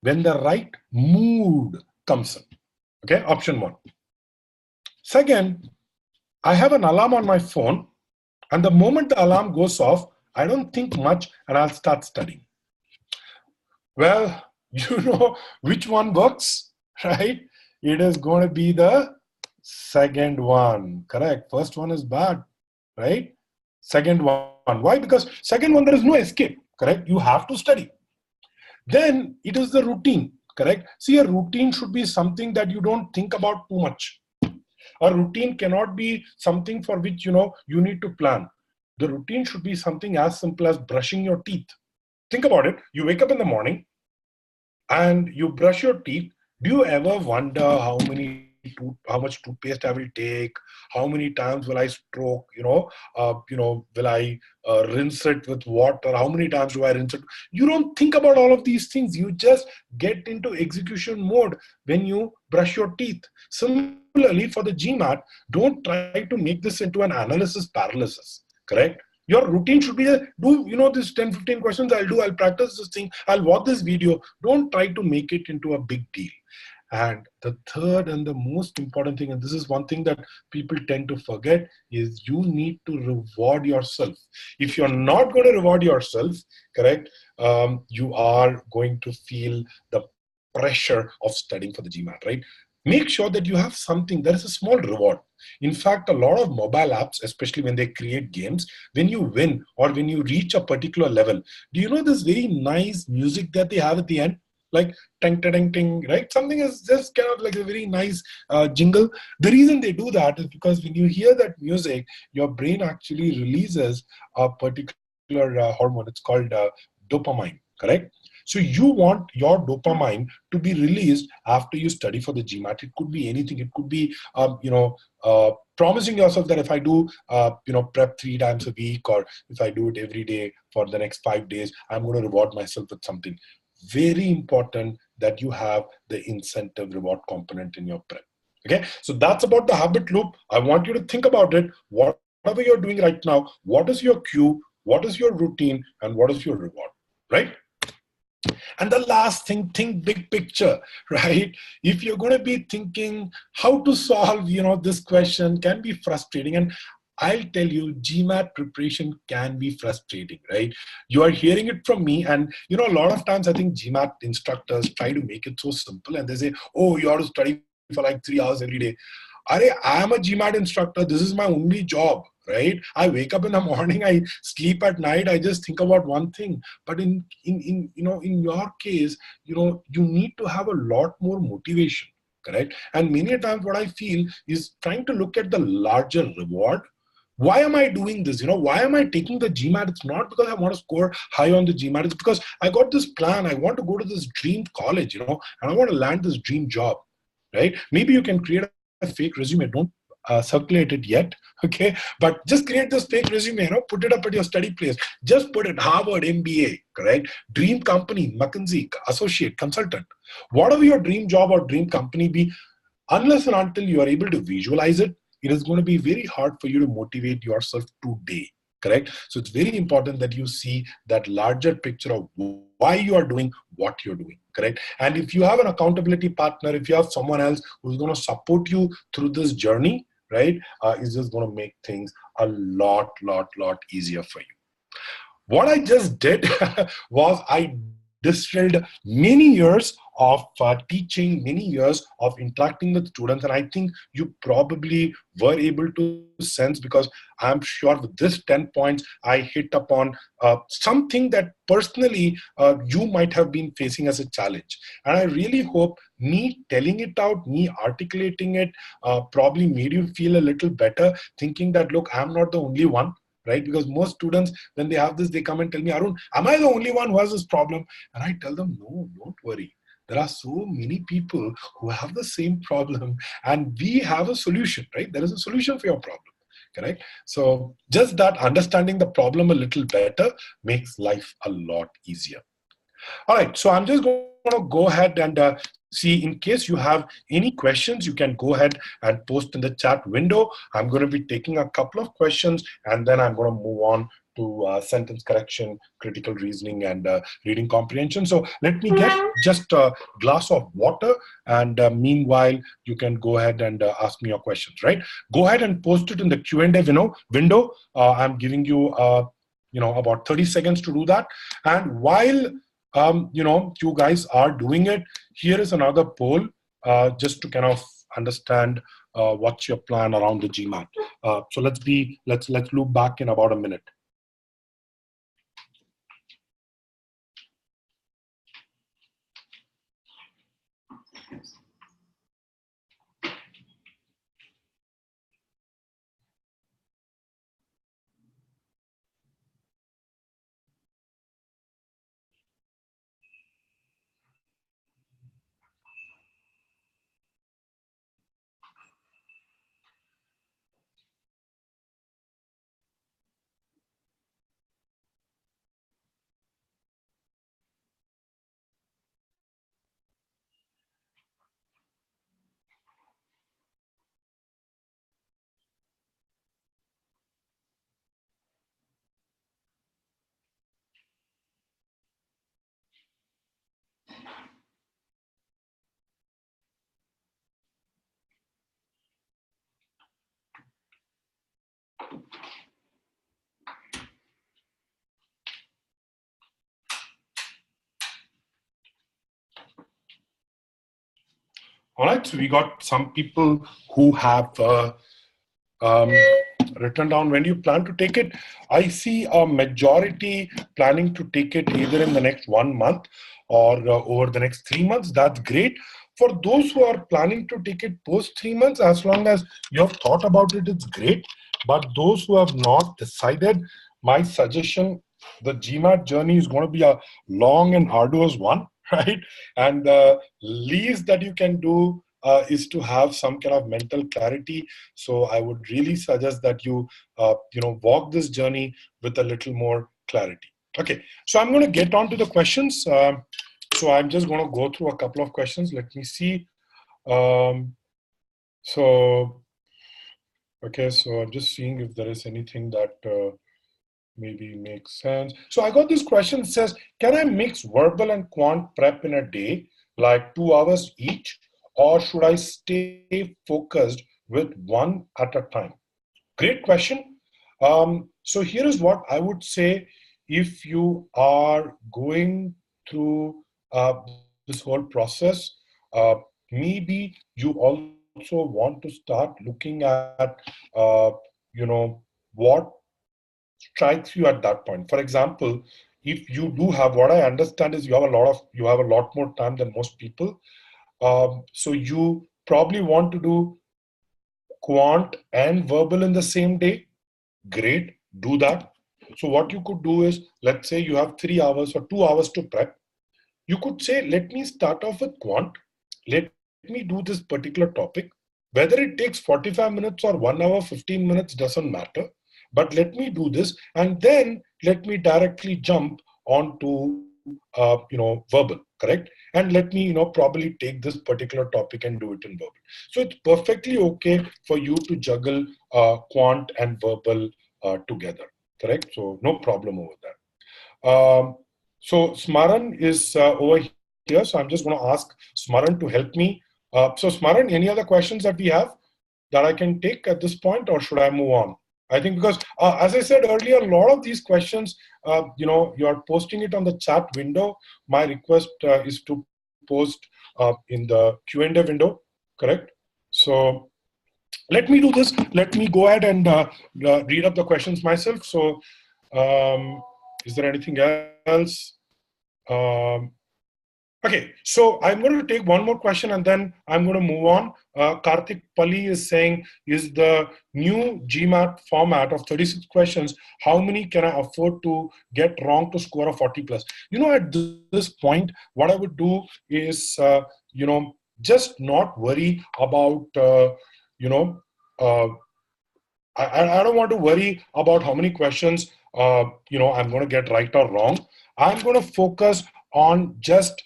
when the right mood comes in. Okay, option 1. Second, I have an alarm on my phone, and the moment the alarm goes off, I don't think much and I'll start studying. Well, you know which one works, right? It is going to be the second one, correct? First one is bad, right? Second one. Why? Because second one, there is no escape, correct? You have to study. Then it is the routine, correct? See, a routine should be something that you don't think about too much. A routine cannot be something for which, you need to plan. The routine should be something as simple as brushing your teeth. Think about it. You wake up in the morning and you brush your teeth. Do you ever wonder how much toothpaste I will take? How many times will I stroke? Will I rinse it with water? How many times do I rinse it? You don't think about all of these things. You just get into execution mode when you brush your teeth. Similarly, for the GMAT, don't try to make this into an analysis paralysis, correct? Your routine should be, this 10, 15 questions I'll practice this thing, I'll watch this video. Don't try to make it into a big deal. And the third and the most important thing, and this is one thing that people tend to forget, is you need to reward yourself. If you're not going to reward yourself, correct, you are going to feel the pressure of studying for the GMAT, right? Make sure that you have something that is a small reward. In fact, a lot of mobile apps, especially when they create games, when you win or when you reach a particular level, do you know this very nice music that they have at the end? Like ting, ting, ting, right? Something is just kind of like a very nice jingle. The reason they do that is because when you hear that music, your brain actually releases a particular hormone. It's called dopamine, correct? So you want your dopamine to be released after you study for the GMAT. It could be anything. It could be, promising yourself that if I do, prep 3 times a week, or if I do it every day for the next 5 days, I'm going to reward myself with something. Very important that you have the incentive reward component in your prep. Okay, so that's about the habit loop. I want you to think about it. Whatever you're doing right now, what is your cue, what is your routine, and what is your reward, right? And the last thing, think big picture, right? If you're going to be thinking how to solve, this question can be frustrating. And I'll tell you, GMAT preparation can be frustrating, right? You are hearing it from me. And, a lot of times I think GMAT instructors try to make it so simple. And they say, oh, you have to study for like 3 hours every day. I am a GMAT instructor. This is my only job, right? I wake up in the morning, I sleep at night, I just think about one thing. But in in your case, you need to have a lot more motivation, correct? And many times what I feel is trying to look at the larger reward. Why am I doing this? Why am I taking the GMAT? It's not because I want to score high on the GMAT. It's because I got this plan. I want to go to this dream college, and I want to land this dream job, right? Maybe you can create a fake resume. Don't circulate it yet, okay? But just create this fake resume, put it up at your study place. Just put it Harvard MBA, correct? Dream company, McKinsey, associate, consultant. Whatever your dream job or dream company be, unless and until you are able to visualize it, it is going to be very hard for you to motivate yourself today, correct? So it's very important that you see that larger picture of why you are doing what you're doing, correct? And if you have an accountability partner, if you have someone else who's going to support you through this journey, right, it's just going to make things a lot easier for you. What I just did was I distilled many years of teaching, many years of interacting with students, and I think you probably were able to sense, because I'm sure with this 10 points I hit upon something that personally you might have been facing as a challenge. And I really hope me telling it out, me articulating it, probably made you feel a little better, thinking that, look, I'm not the only one, right? Because most students, when they have this, they come and tell me, Arun, am I the only one who has this problem? And I tell them, no, don't worry. There are so many people who have the same problem, and we have a solution, right? There is a solution for your problem, correct? So just that understanding the problem a little better makes life a lot easier. All right, so I'm just going to go ahead and see, in case you have any questions, you can go ahead and post in the chat window. I'm going to be taking a couple of questions, and then I'm going to move on to sentence correction, critical reasoning, and reading comprehension. So let me get just a glass of water, and meanwhile, you can go ahead and ask me your questions, right? Go ahead and post it in the Q&A window. I'm giving you, about 30 seconds to do that. And while you guys are doing it, here is another poll, just to kind of understand what's your plan around the GMAT. So let's loop back in about a minute. All right, so we got some people who have um, written down when you plan to take it. I see a majority planning to take it either in the next 1 month or over the next 3 months. That's great. For those who are planning to take it post 3 months, as long as you have thought about it, it's great. But those who have not decided, my suggestion, the GMAT journey is going to be a long and arduous one, right? And the least that you can do is to have some kind of mental clarity. So I would really suggest that you, walk this journey with a little more clarity. Okay, so I'm going to get on to the questions. So I'm just going to go through a couple of questions. Let me see. Okay, so I'm just seeing if there is anything that maybe makes sense. So I got this question. It says, can I mix verbal and quant prep in a day, like 2 hours each? Or should I stay focused with one at a time? Great question. So here is what I would say. If you are going through this whole process, maybe you also want to start looking at, the what strikes you at that point. For example, if you do have, what I understand is you have a lot more time than most people. So you probably want to do quant and verbal in the same day. Great, do that. So what you could do is, let's say you have 3 hours or 2 hours to prep. You could say, let me start off with quant. Let me do this particular topic. Whether it takes 45 minutes or 1 hour, 15 minutes doesn't matter. But let me do this, and then let me directly jump onto verbal, correct? And let me probably take this particular topic and do it in verbal. So it's perfectly okay for you to juggle quant and verbal together, correct? So no problem over that. So Smaran is over here, so I'm just going to ask Smaran to help me. So Smaran, any other questions that we have that I can take at this point, or should I move on? I think because, as I said earlier, a lot of these questions, you're posting it on the chat window. My request is to post in the Q&A window, correct? So let me do this. Let me go ahead and read up the questions myself. So is there anything else? Okay, so I'm going to take one more question and then I'm going to move on. Karthik Pali is saying, is the new GMAT format of 36 questions, how many can I afford to get wrong to score a 40 plus? At this point, what I would do is, just not worry about, uh, I don't want to worry about how many questions, I'm going to get right or wrong. I'm going to focus on just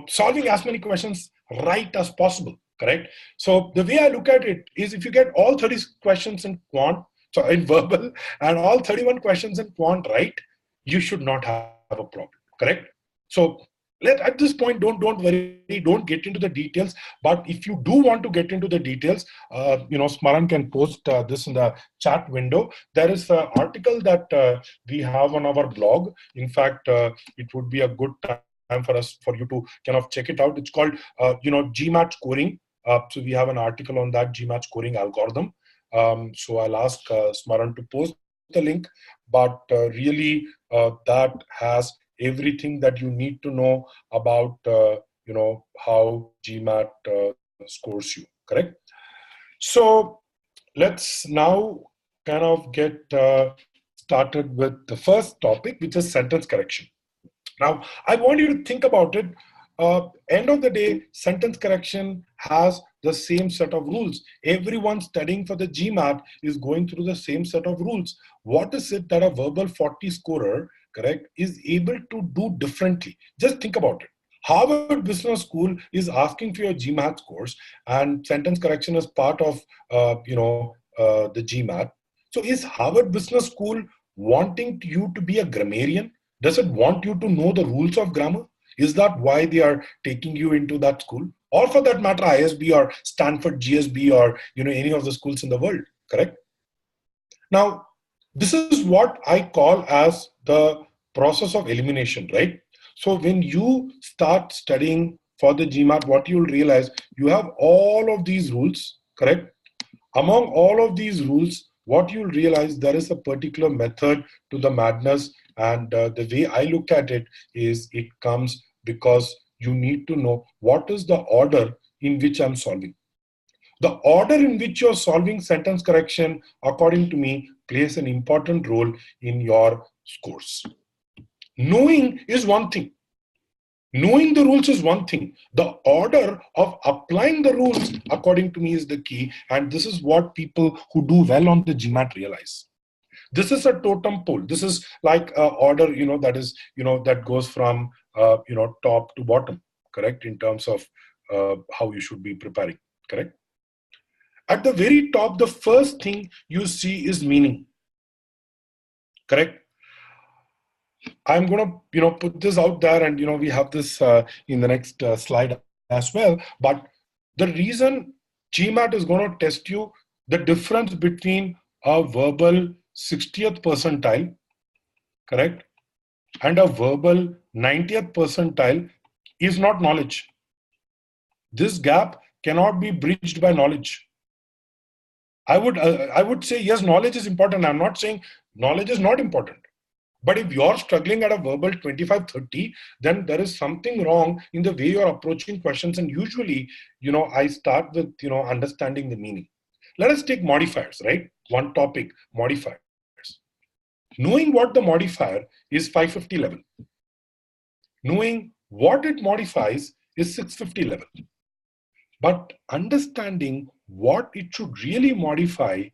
solving as many questions right as possible, correct? So the way I look at it is, if you get all 30 questions in quant, so in verbal, and all 31 questions in quant right, you should not have a problem, correct? So at this point, don't worry, don't get into the details. But if you do want to get into the details, Smaran can post this in the chat window. There is an article that we have on our blog. In fact, it would be a good time for you to kind of check it out. It's called, GMAT scoring. So we have an article on that GMAT scoring algorithm. So I'll ask Smaran to post the link, but really that has everything that you need to know about, how GMAT scores you, correct? So let's now kind of get started with the first topic, which is sentence correction. Now, I want you to think about it. End of the day, sentence correction has the same set of rules. Everyone studying for the GMAT is going through the same set of rules. What is it that a verbal 40 scorer, correct, is able to do differently? Just think about it. Harvard Business School is asking for your GMAT scores, and sentence correction is part of the GMAT. So is Harvard Business School wanting you to be a grammarian? Does it want you to know the rules of grammar? Is that why they are taking you into that school? Or for that matter, ISB or Stanford, GSB, or any of the schools in the world, correct? Now, this is what I call as the process of elimination, right? So when you start studying for the GMAT, what you'll realize, you have all of these rules, correct? Among all of these rules, what you'll realize, there is a particular method to the madness. And the way I look at it is, it comes because you need to know what is the order in which I'm solving. The order in which you're solving sentence correction, according to me, plays an important role in your scores. Knowing is one thing. Knowing the rules is one thing. The order of applying the rules, according to me, is the key. And this is what people who do well on the GMAT realize. This is a totem pole. This is like order, that goes from, top to bottom, correct? In terms of how you should be preparing, correct? At the very top, the first thing you see is meaning, correct? I'm going to, put this out there, and, we have this in the next slide as well. But the reason GMAT is going to test you, the difference between a verbal 60th percentile, correct, and a verbal 90th percentile is not knowledge. This gap cannot be bridged by knowledge. I would say yes, knowledge is important. I'm not saying knowledge is not important. But if you're struggling at a verbal 25, 30, then there is something wrong in the way you're approaching questions. And usually, I start with, understanding the meaning. Let us take modifiers, right? One topic, modifiers. Knowing what the modifier is 550 level. Knowing what it modifies is 650 level. But understanding what it should really modify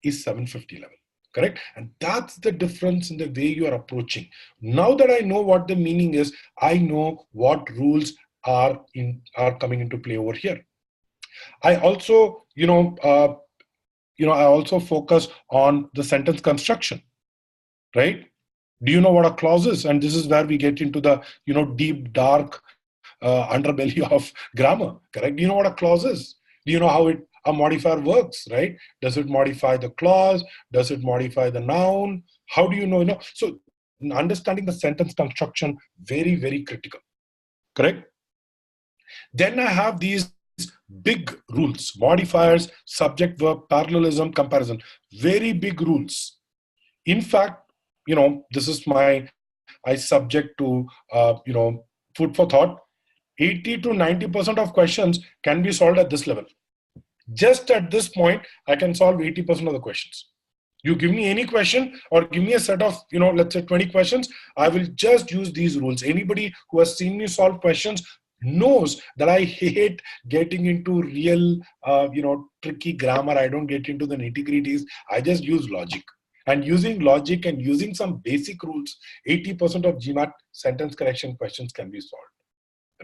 is 750 level. Correct? And that's the difference in the way you are approaching. Now that I know what the meaning is, I know what rules are coming into play over here. I also, I also focus on the sentence construction, right? Do you know what a clause is? And this is where we get into the, deep, dark underbelly of grammar, correct? Do you know what a clause is? Do you know how a modifier works, right? Does it modify the clause? Does it modify the noun? How do you know? So understanding the sentence construction, very, very critical, correct? Then I have these big rules: modifiers, subject, verb, parallelism, comparison. Very big rules. In fact, this is I subject to, food for thought. 80 to 90% of questions can be solved at this level. Just at this point, I can solve 80% of the questions. You give me any question or give me a set of, let's say 20 questions, I will just use these rules. Anybody who has seen me solve questions knows that I hate getting into real, tricky grammar. I don't get into the nitty-gritties. I just use logic. And using logic and using some basic rules, 80% of GMAT sentence correction questions can be solved.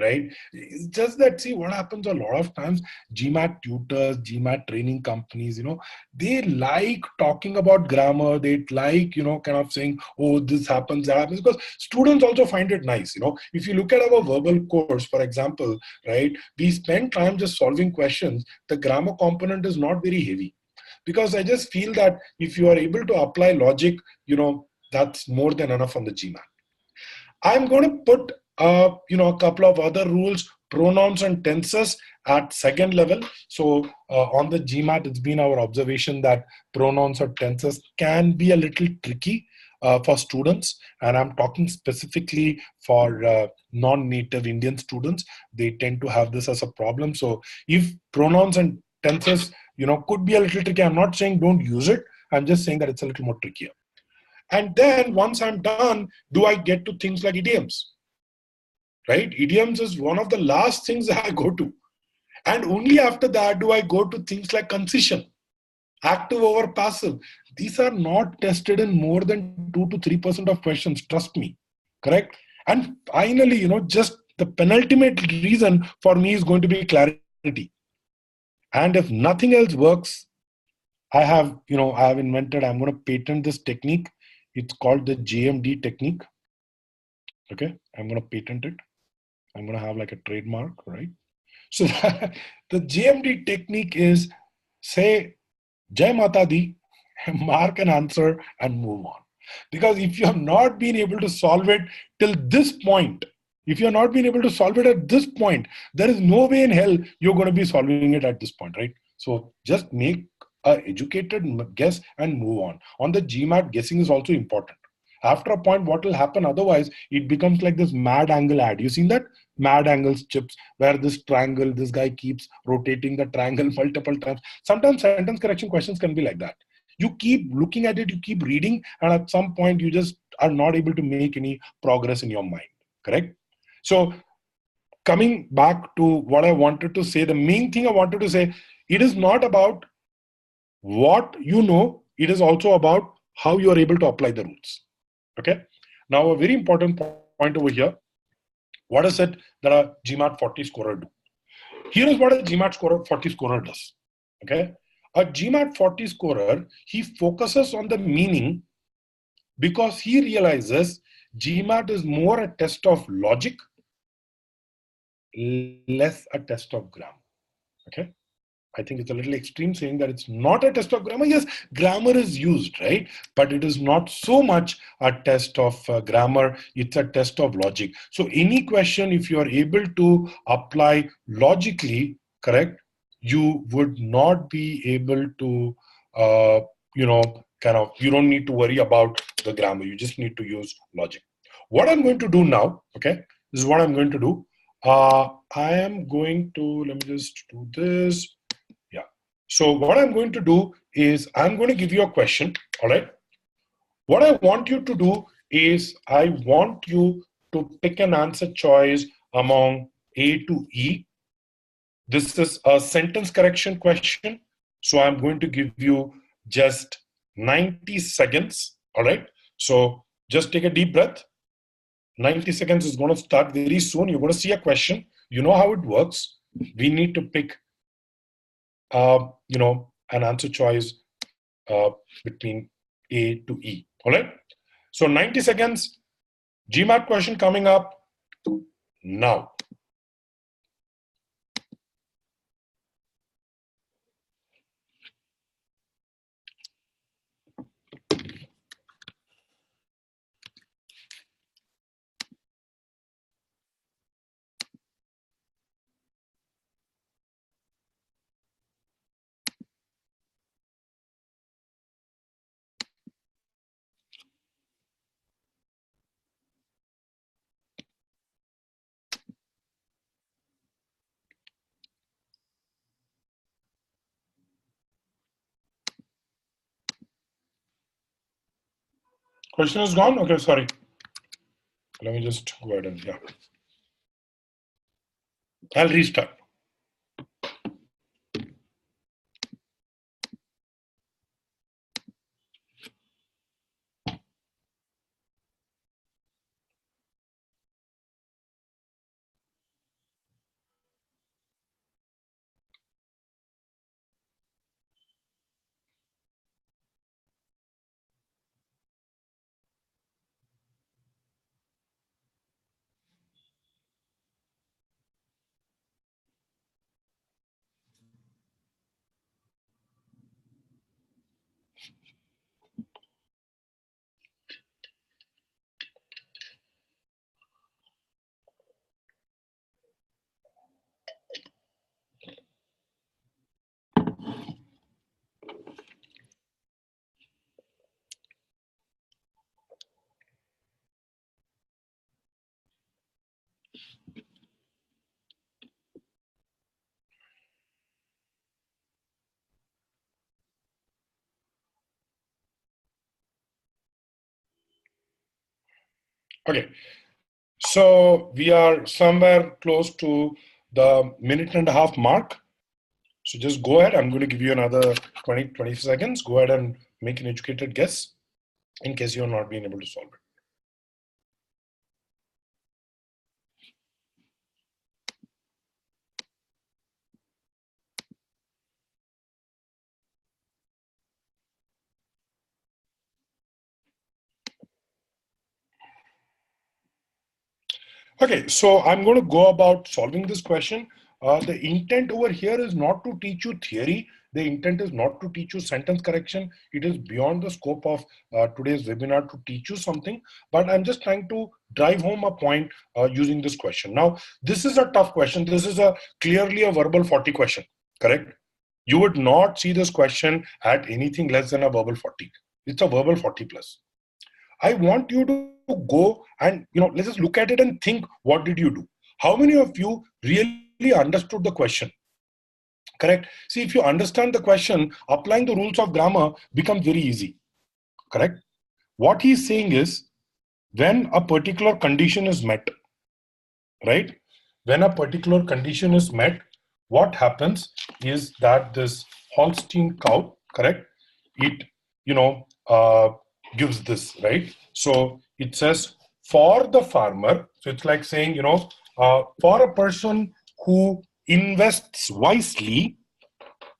Right? It's just that, see, what happens a lot of times, GMAT tutors, GMAT training companies, they like talking about grammar. They like, kind of saying, oh, this happens, that happens, because students also find it nice. If you look at our verbal course, for example, right, we spend time just solving questions. The grammar component is not very heavy, because I just feel that if you are able to apply logic, that's more than enough on the GMAT. I'm going to put a couple of other rules, pronouns and tenses at second level. So on the GMAT, it's been our observation that pronouns or tenses can be a little tricky for students. And I'm talking specifically for non-native Indian students. They tend to have this as a problem. So if pronouns and tenses, could be a little tricky, I'm not saying don't use it. I'm just saying that it's a little more trickier. And then once I'm done, do I get to things like idioms? Right? Idioms is one of the last things that I go to. And only after that do I go to things like concision, active over passive. These are not tested in more than 2 to 3% of questions, trust me. Correct? And finally, just the penultimate reason for me is going to be clarity. And if nothing else works, I have invented, I'm going to patent this technique. It's called the JMD technique. Okay, I'm going to patent it. I'm going to have like a trademark, right? So the JMD technique is say, Jai Mata Di, mark an answer and move on. Because if you have not been able to solve it till this point, if you're not been able to solve it at this point, there is no way in hell you're going to be solving it at this point, right? So just make an educated guess and move on. On the GMAT, guessing is also important. After a point, what will happen otherwise, it becomes like this mad angle ad. You seen that? Mad angles chips, where this triangle, this guy keeps rotating the triangle multiple times. Sometimes sentence correction questions can be like that. You keep looking at it, you keep reading, and at some point you just are not able to make any progress in your mind, correct? So coming back to what I wanted to say, the main thing I wanted to say, it is not about what you know, it is also about how you are able to apply the rules. Okay. Now, a very important point over here. What is it that a GMAT 40 scorer do? Here is what a GMAT 40 scorer does. Okay. A GMAT 40 scorer, he focuses on the meaning because he realizes GMAT is more a test of logic, less a test of grammar. Okay. I think it's a little extreme saying that it's not a test of grammar. Yes, grammar is used, right? But it is not so much a test of grammar. It's a test of logic. So any question, if you are able to apply logically, correct, you would not be able to, you don't need to worry about the grammar. You just need to use logic. What I'm going to do now, okay, this is what I'm going to do. I am going to, let me just do this. Yeah. So what I'm going to do is I'm going to give you a question, all right? What I want you to do is I want you to pick an answer choice among A to E. This is a sentence correction question. So I'm going to give you just 90 seconds. All right. So just take a deep breath. 90 seconds is going to start very soon. You're going to see a question. You know how it works. We need to pick, an answer choice between A to E. All right. So 90 seconds. GMAT question coming up now. Question is gone? Okay, sorry. Let me just go ahead and, yeah. I'll restart. Okay, so we are somewhere close to the minute-and-a-half mark. So just go ahead. I'm going to give you another 20 seconds. Go ahead and make an educated guess in case you're not being able to solve it. Okay, so I'm going to go about solving this question. The intent over here is not to teach you theory. The intent is not to teach you sentence correction. It is beyond the scope of today's webinar to teach you something. But I'm just trying to drive home a point using this question. Now, this is a tough question. This is clearly a verbal 40 question, correct? You would not see this question at anything less than a verbal 40. It's a verbal 40 plus. I want you to go and, let's just look at it and think, what did you do? How many of you really understood the question? Correct? See, if you understand the question, applying the rules of grammar becomes very easy. Correct? What he's saying is, when a particular condition is met, right? When a particular condition is met, what happens is that this Holstein cow, correct? It, gives this, right? So it says for the farmer. So it's like saying, for a person who invests wisely,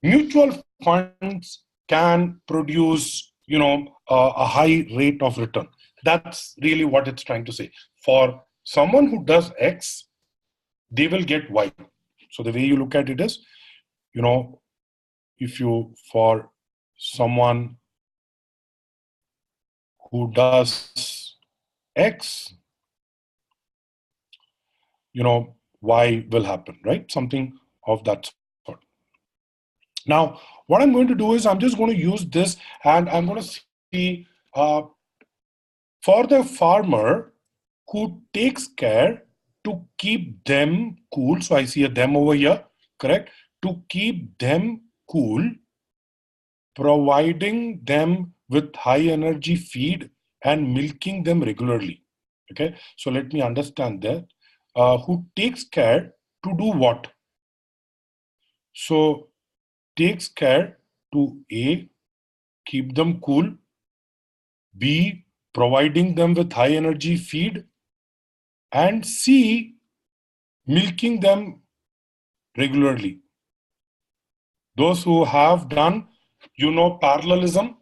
mutual funds can produce, a high rate of return. That's really what it's trying to say. For someone who does X, they will get Y. So the way you look at it is, if you, for someone who does X, Y will happen, right? Something of that sort. Now, what I'm going to do is I'm just going to use this, and I'm going to see for the farmer who takes care to keep them cool. So I see a them over here, correct? To keep them cool, providing them with high energy feed and milking them regularly. Okay, so let me understand that. Who takes care to do what? So takes care to A, keep them cool, B, providing them with high energy feed, and C, milking them regularly. Those who have done, parallelism.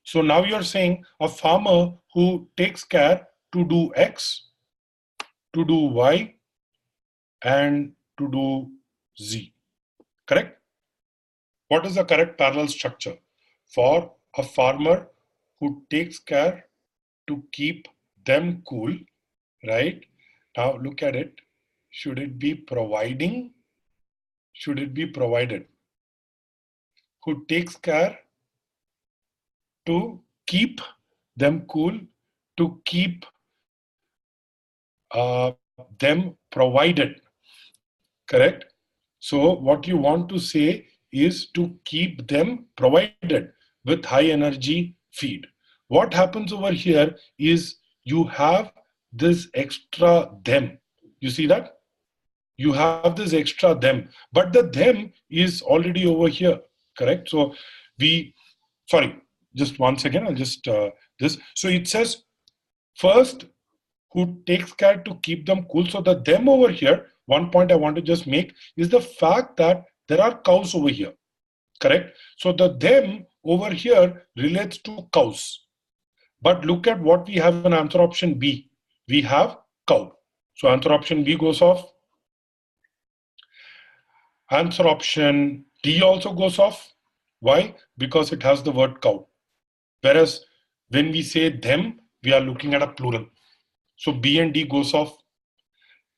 So now you're saying a farmer who takes care to do X, to do Y, and to do Z. Correct? What is the correct parallel structure? For a farmer who takes care to keep them cool, right? Now look at it. Should it be providing? Should it be provided? Who takes care to keep them cool, to keep them provided, correct? So what you want to say is to keep them provided with high energy feed. What happens over here is you have this extra them. You see that? You have this extra them, but the them is already over here, correct? So sorry, just one second, I'll just this. So it says first who takes care to keep them cool. So the them over here, one point I want to just make is the fact that there are cows over here, correct? So the them over here relates to cows. But look at what we have in answer option B. We have cow. So answer option B goes off. Answer option D also goes off. Why? Because it has the word cow. Whereas when we say them, we are looking at a plural. So B and D goes off.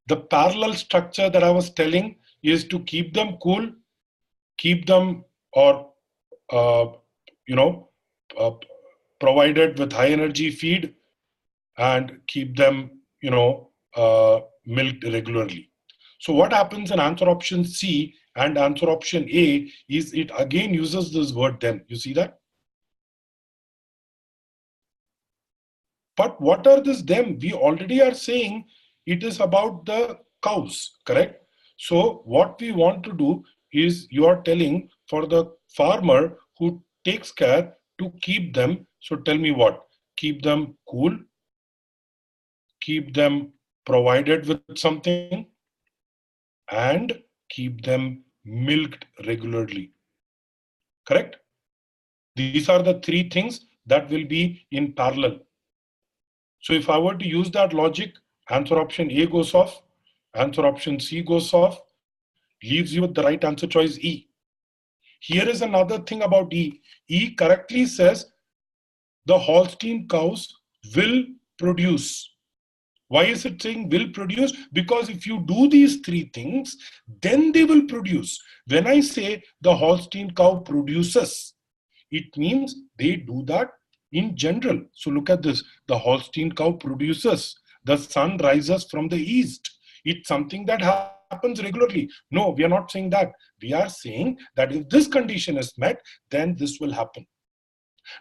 The parallel structure that I was telling is to keep them cool, keep them or uh, provided with high energy feed, and keep them milked regularly. So what happens in answer option C and answer option A is it again uses this word them. You see that? But what are this them? We already are saying it is about the cows, correct? So what we want to do is you are telling for the farmer who takes care to keep them. So tell me what? Keep them cool, keep them provided with something, and keep them milked regularly. Correct? These are the three things that will be in parallel. So if I were to use that logic, answer option A goes off, answer option C goes off, leaves you with the right answer choice E. Here is another thing about E. E correctly says the Holstein cows will produce. Why is it saying will produce? Because if you do these three things, then they will produce. When I say the Holstein cow produces, it means they do that in general. So look at this. The Holstein cow produces. The sun rises from the east. It's something that happens regularly. No, we are not saying that. We are saying that if this condition is met, then this will happen.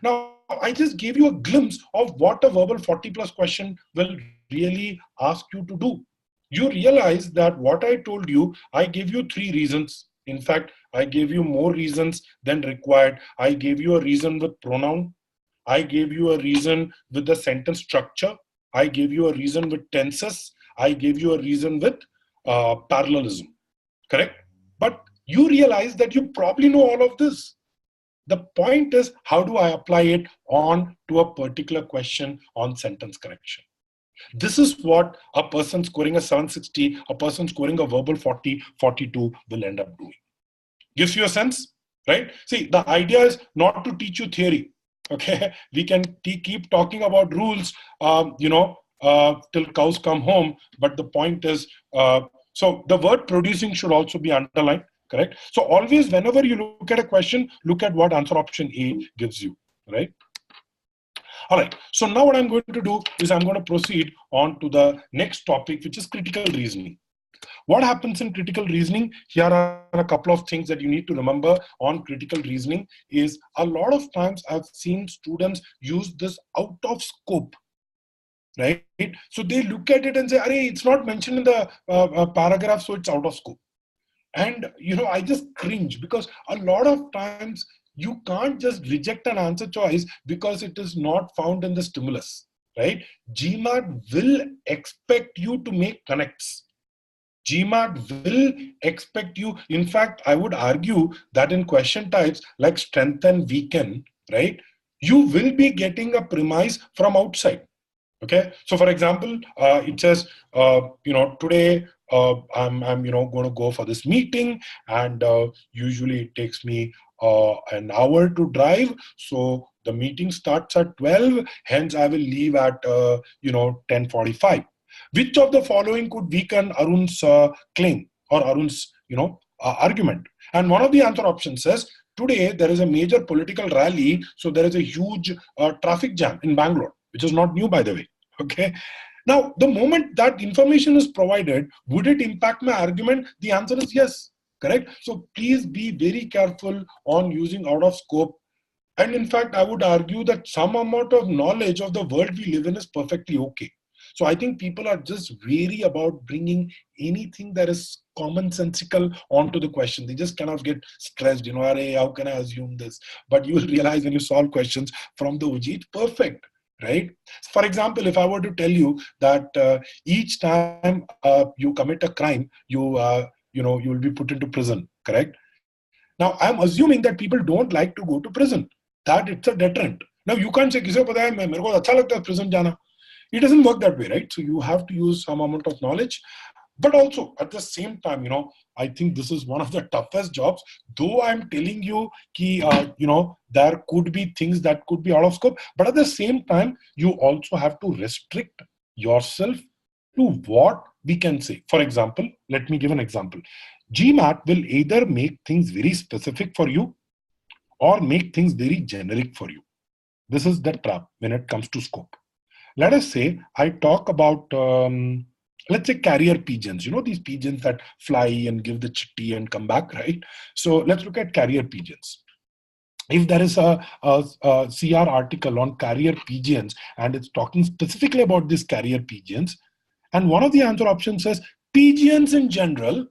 Now, I just gave you a glimpse of what a verbal 40 plus question will really ask you to do. You realize that what I told you, I gave you three reasons. In fact, I gave you more reasons than required. I gave you a reason with pronoun. I gave you a reason with the sentence structure. I gave you a reason with tenses. I gave you a reason with parallelism. Correct? But you realize that you probably know all of this. The point is, how do I apply it on to a particular question on sentence correction? This is what a person scoring a 760, a person scoring a verbal 40, 42 will end up doing. Gives you a sense, right? See, the idea is not to teach you theory. Okay, we can keep talking about rules, till cows come home. But the point is, so the word producing should also be underlined. correct? So always, whenever you look at a question, look at what answer option A gives you, right? All right, so now what I'm going to do is I'm going to proceed on to the next topic, which is critical reasoning. What happens in critical reasoning? Here are a couple of things that you need to remember on critical reasoning is a lot of times I've seen students use this out of scope, right? So they look at it and say, "Arey, it's not mentioned in the paragraph, so it's out of scope." And I just cringe because a lot of times you can't just reject an answer choice because it is not found in the stimulus, right? GMAT will expect you to make connects. GMAT will expect you. In fact, I would argue that in question types like strength and weaken, right, you will be getting a premise from outside. Okay, so for example, it says, today I'm going to go for this meeting, and usually it takes me an hour to drive. So the meeting starts at 12. Hence, I will leave at 10:45. Which of the following could weaken Arun's claim or Arun's argument? And one of the answer options says, today there is a major political rally, so there is a huge traffic jam in Bangalore, which is not new, by the way. Okay. Now, the moment that information is provided, would it impact my argument? The answer is yes. Correct. So please be very careful on using out of scope. And in fact, I would argue that some amount of knowledge of the world we live in is perfectly okay. So I think people are just wary about bringing anything that is commonsensical onto the question. They just kind of get stressed, "Arey, how can I assume this?" But you will realize when you solve questions from the Uji, it's perfect. Right? For example, if I were to tell you that each time you commit a crime, you will be put into prison, correct? Now, I'm assuming that people don't like to go to prison. That it's a deterrent. Now, you can't say, "Kisi ko pata hai, mere ko acha lagta hai prison jana." It doesn't work that way, right? So you have to use some amount of knowledge. But also at the same time, I think this is one of the toughest jobs. Though I'm telling you, there could be things that could be out of scope, but at the same time, you also have to restrict yourself to what we can say. For example, let me give an example. GMAT will either make things very specific for you or make things very generic for you. This is the trap when it comes to scope. Let us say I talk about, let's say, carrier pigeons. These pigeons that fly and give the chitti and come back, right? So let's look at carrier pigeons. If there is a CR article on carrier pigeons and it's talking specifically about these carrier pigeons, and one of the answer options says pigeons in general,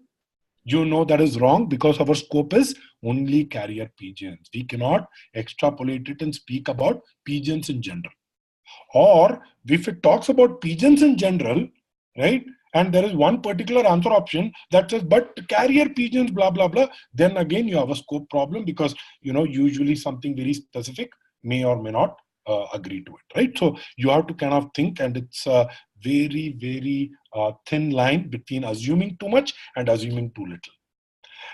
that is wrong because our scope is only carrier pigeons. We cannot extrapolate it and speak about pigeons in general. Or if it talks about pigeons in general, right, and there is one particular answer option that says, but carrier pigeons, blah, blah, blah, then again you have a scope problem because, usually something very specific may or may not agree to it, right? So you have to kind of think, and it's a very, very thin line between assuming too much and assuming too little.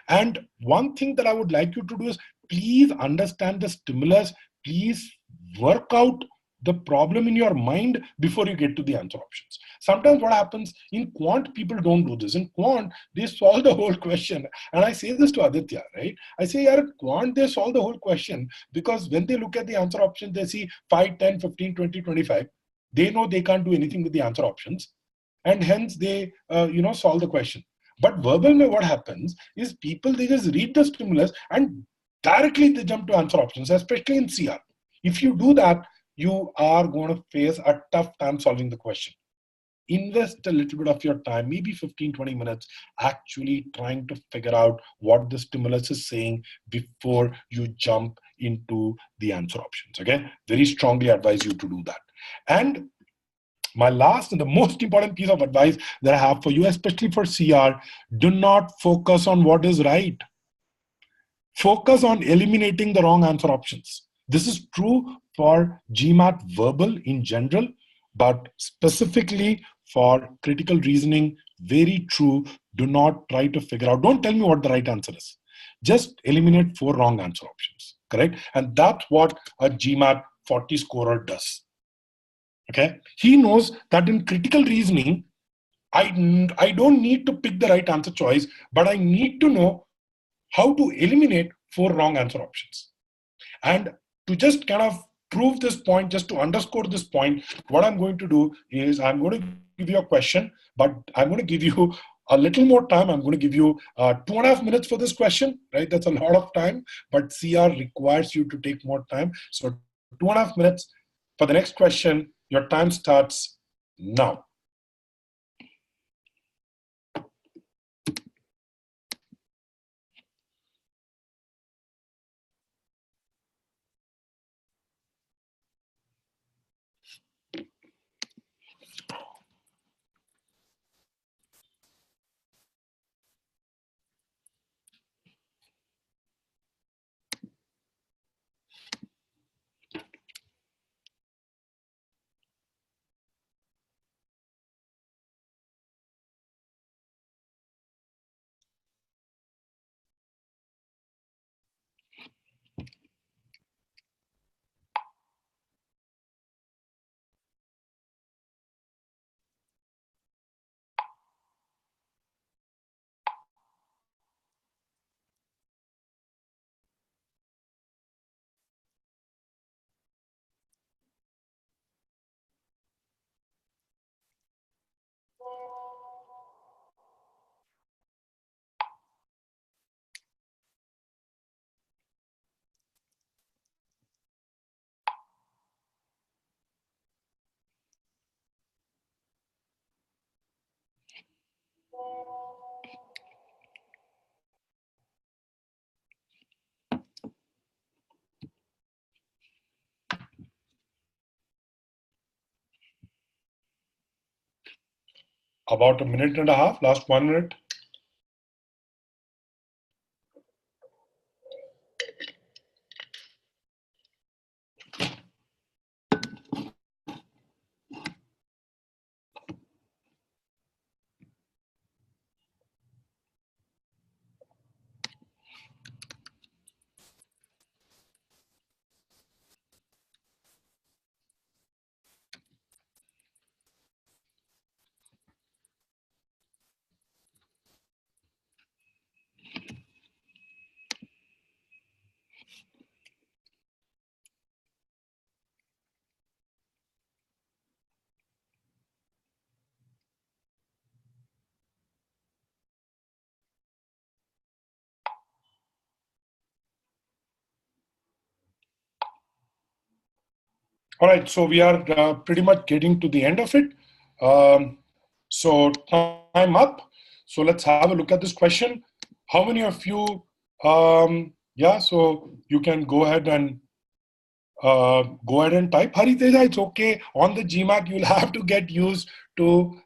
And one thing that I would like you to do is please understand the stimulus, please work out the problem in your mind before you get to the answer options. Sometimes what happens in quant, people don't do this. In quant, they solve the whole question. And I say this to Aditya, right? I say, yeah, quant, they solve the whole question because when they look at the answer options, they see 5, 10, 15, 20, 25. They know they can't do anything with the answer options. And hence they, solve the question. But verbal mein what happens is people, they just read the stimulus and directly they jump to answer options, especially in CR. If you do that, you are going to face a tough time solving the question. Invest a little bit of your time, maybe 15, 20 minutes, actually trying to figure out what the stimulus is saying before you jump into the answer options. Okay, very strongly advise you to do that. And my last and the most important piece of advice that I have for you, especially for CR, do not focus on what is right. Focus on eliminating the wrong answer options. This is true for GMAT Verbal in general, but specifically for critical reasoning, very true. Do not try to figure out, don't tell me what the right answer is. Just eliminate 4 wrong answer options, correct? And that's what a GMAT 40 scorer does. Okay, he knows that in critical reasoning, I don't need to pick the right answer choice, but I need to know how to eliminate 4 wrong answer options. And to just kind of prove this point, just to underscore this point, what I'm going to do is I'm going to give you a question, but I'm going to give you a little more time. I'm going to give you 2.5 minutes for this question, right? That's a lot of time, but CR requires you to take more time. So 2.5 minutes for the next question. Your time starts now. About a minute and a half, last 1 minute. All right, so we are pretty much getting to the end of it. So time up. So let's have a look at this question. How many of you, yeah, so you can go ahead and type. Hariteja, it's okay. On the GMAT, you'll have to get used to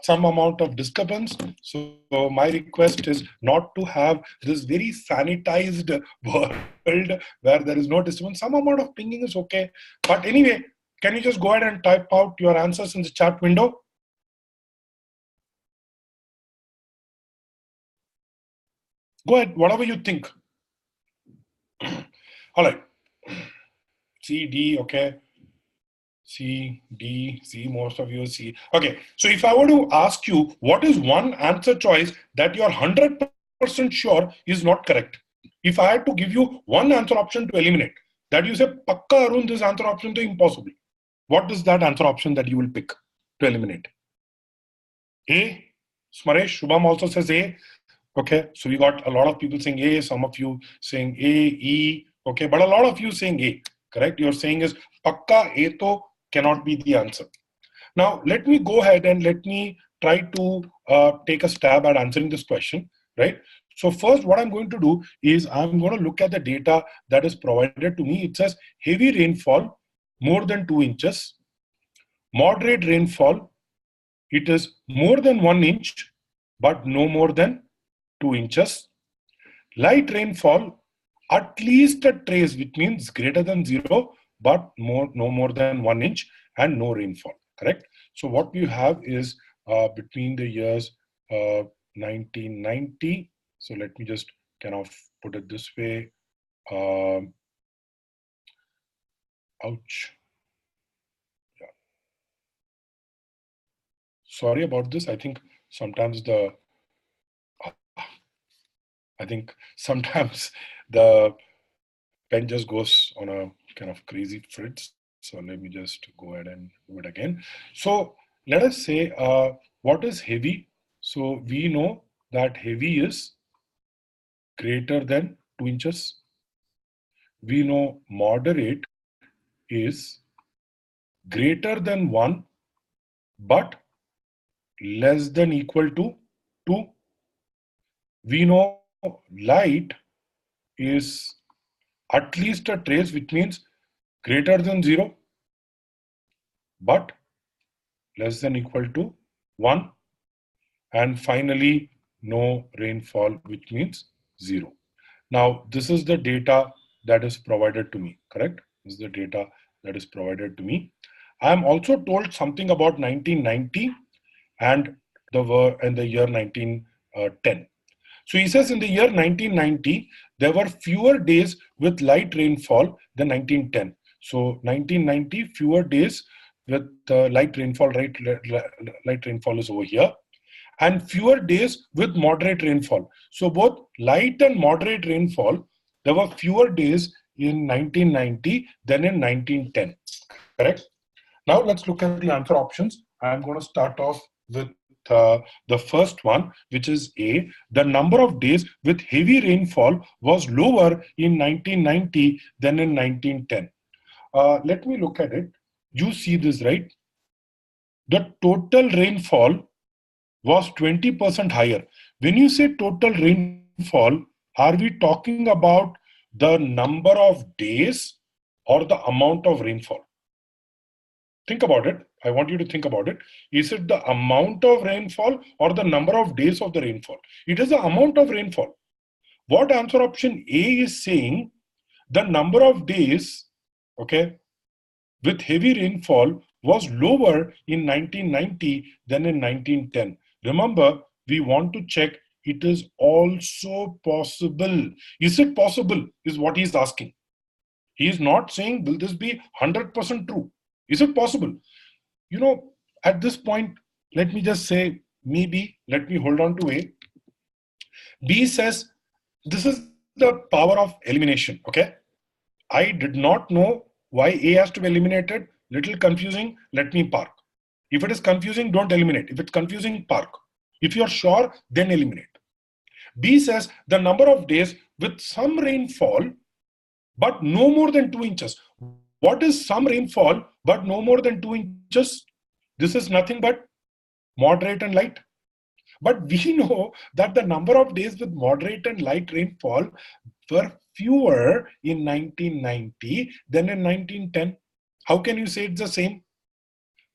some amount of disturbance. So my request is not to have this very sanitized world where there is no disturbance. Some amount of pinging is okay. But anyway, can you just go ahead and type out your answers in the chat window? Go ahead, whatever you think. All right. C, D, okay. C, D, C, most of you C. Okay, so if I were to ask you, what is one answer choice that you're 100% sure is not correct? If I had to give you one answer option to eliminate, that you say, Pakka Arun, this answer option is impossible. What is that answer option that you will pick to eliminate? A, Smaresh, Shubham also says A. Okay, so we got a lot of people saying A, some of you saying A, E, okay, but a lot of you saying A, correct? You're saying is Pakka A to cannot be the answer. Now, let me go ahead and let me try to take a stab at answering this question, right? So first, what I'm going to do is I'm going to look at the data that is provided to me. It says heavy rainfall, more than 2 inches, moderate rainfall, it is more than 1 inch, but no more than 2 inches. Light rainfall, at least a trace, which means greater than 0, but no more than 1 inch, and no rainfall, correct? So what we have is between the years 1990. So let me just kind of put it this way. Ouch. Yeah. Sorry about this. I think sometimes the I think sometimes the pen just goes on a kind of crazy fritz. So let me just go ahead and do it again. So let us say, what is heavy? So we know that heavy is greater than 2 inches. We know moderate is greater than 1 but less than equal to 2. We know light is at least a trace, which means greater than 0 but less than equal to 1. And finally, no rainfall, which means 0. Now, this is the data that is provided to me, correct? This is the data that is provided to me. I am also told something about 1990 and the year 1910. So he says in the year 1990, there were fewer days with light rainfall than 1910. So 1990, fewer days with light rainfall, right? Light rainfall is over here. And fewer days with moderate rainfall. So both light and moderate rainfall, there were fewer days in 1990 than in 1910, correct? Now let's look at the answer options. I'm going to start off with the first one, which is A. The number of days with heavy rainfall was lower in 1990 than in 1910. Let me look at it. You see this, right? The total rainfall was 20% higher. When you say total rainfall, are we talking about the number of days or the amount of rainfall? Think about it. I want you to think about it. Is it the amount of rainfall or the number of days of the rainfall? It is the amount of rainfall. What answer option A is saying, the number of days, okay, with heavy rainfall was lower in 1990 than in 1910. Remember, we want to check it is also possible. Is it possible is what he's asking. He is not saying, will this be 100% true? Is it possible? You know, at this point, let me just say, maybe, let me hold on to A. B says, this is the power of elimination, okay? I did not know why A has to be eliminated. Little confusing, let me park. If it is confusing, don't eliminate. If it's confusing, park. If you're sure, then eliminate. B says the number of days with some rainfall, but no more than 2 inches. What is some rainfall, but no more than 2 inches? This is nothing but moderate and light. But we know that the number of days with moderate and light rainfall were fewer in 1990 than in 1910. How can you say it's the same?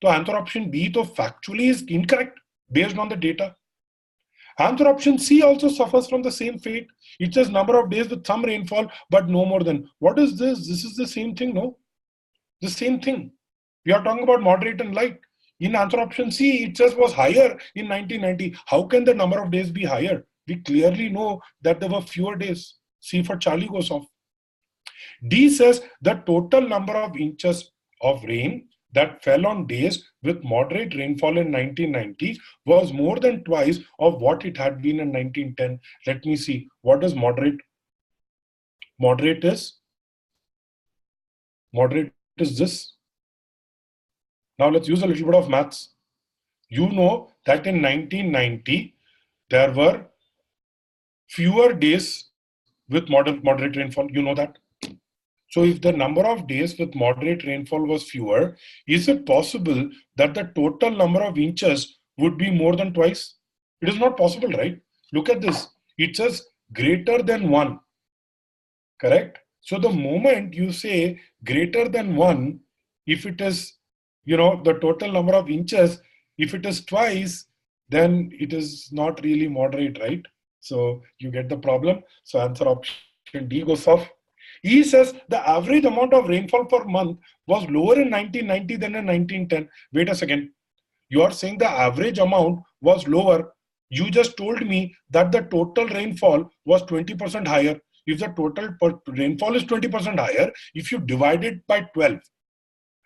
So answer option B to factually is incorrect based on the data. Answer option C also suffers from the same fate. It says number of days with some rainfall, but no more than. What is this? This is the same thing, no? The same thing. We are talking about moderate and light. In answer option C, it says was higher in 1990. How can the number of days be higher? We clearly know that there were fewer days. C for Charlie goes off. D says the total number of inches of rain that fell on days with moderate rainfall in 1990 was more than twice of what it had been in 1910. Let me see. What is moderate? Moderate is this. Now let's use a little bit of maths. You know that in 1990, there were fewer days with moderate rainfall. You know that. So if the number of days with moderate rainfall was fewer, is it possible that the total number of inches would be more than twice? It is not possible, right? Look at this. It says greater than 1, correct? So the moment you say greater than 1, if it is, the total number of inches, if it is twice, then it is not really moderate, right? So you get the problem. So answer option D goes off. E says the average amount of rainfall per month was lower in 1990 than in 1910. Wait a second. You are saying the average amount was lower. You just told me that the total rainfall was 20% higher. If the total rainfall is 20% higher, if you divide it by 12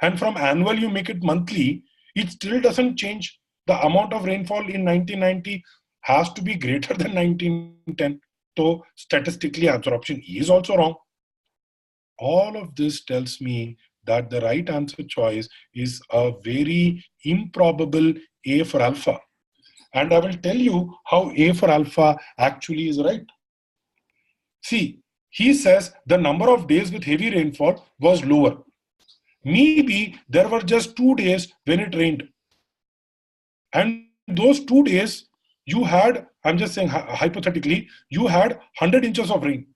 and from annual you make it monthly, it still doesn't change. The amount of rainfall in 1990 has to be greater than 1910. So statistically, answer option E is also wrong. All of this tells me that the right answer choice is a very improbable A for alpha. And I will tell you how A for alpha actually is right. See, he says the number of days with heavy rainfall was lower. Maybe there were just 2 days when it rained. And those 2 days, you had, I'm just saying hypothetically, you had 100 inches of rain.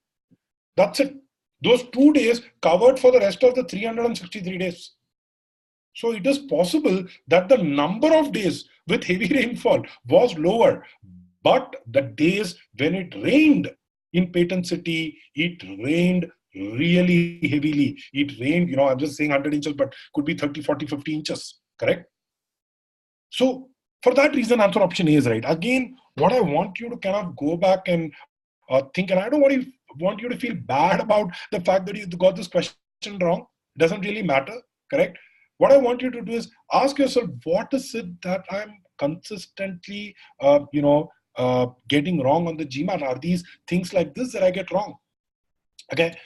That's it. Those 2 days covered for the rest of the 363 days. So it is possible that the number of days with heavy rainfall was lower, but the days when it rained in Payton City, it rained really heavily. It rained, I'm just saying 100 inches, but could be 30, 40, 50 inches, correct? So for that reason, answer option A is right. Again, what I want you to kind of go back and think, and I don't want you to feel bad about the fact that you got this question wrong. It doesn't really matter, correct? What I want you to do is ask yourself, what is it that I'm consistently, getting wrong on the GMAT? Are these things like this that I get wrong? Okay.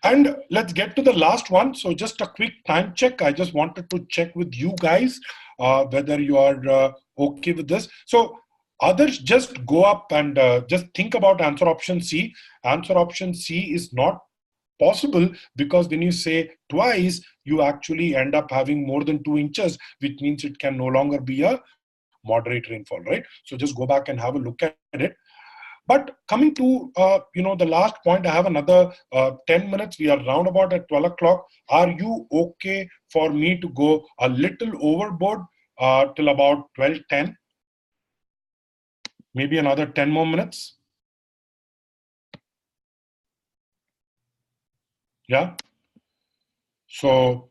And let's get to the last one. So just a quick time check. I just wanted to check with you guys whether you are okay with this. So others, just go up and just think about answer option C. Answer option C is not possible because when you say twice, you actually end up having more than 2 inches, which means it can no longer be a moderate rainfall, right? So just go back and have a look at it. But coming to the last point, I have another 10 minutes. We are round about at 12 o'clock. Are you okay for me to go a little overboard till about 12:10? Maybe another 10 more minutes. Yeah. So,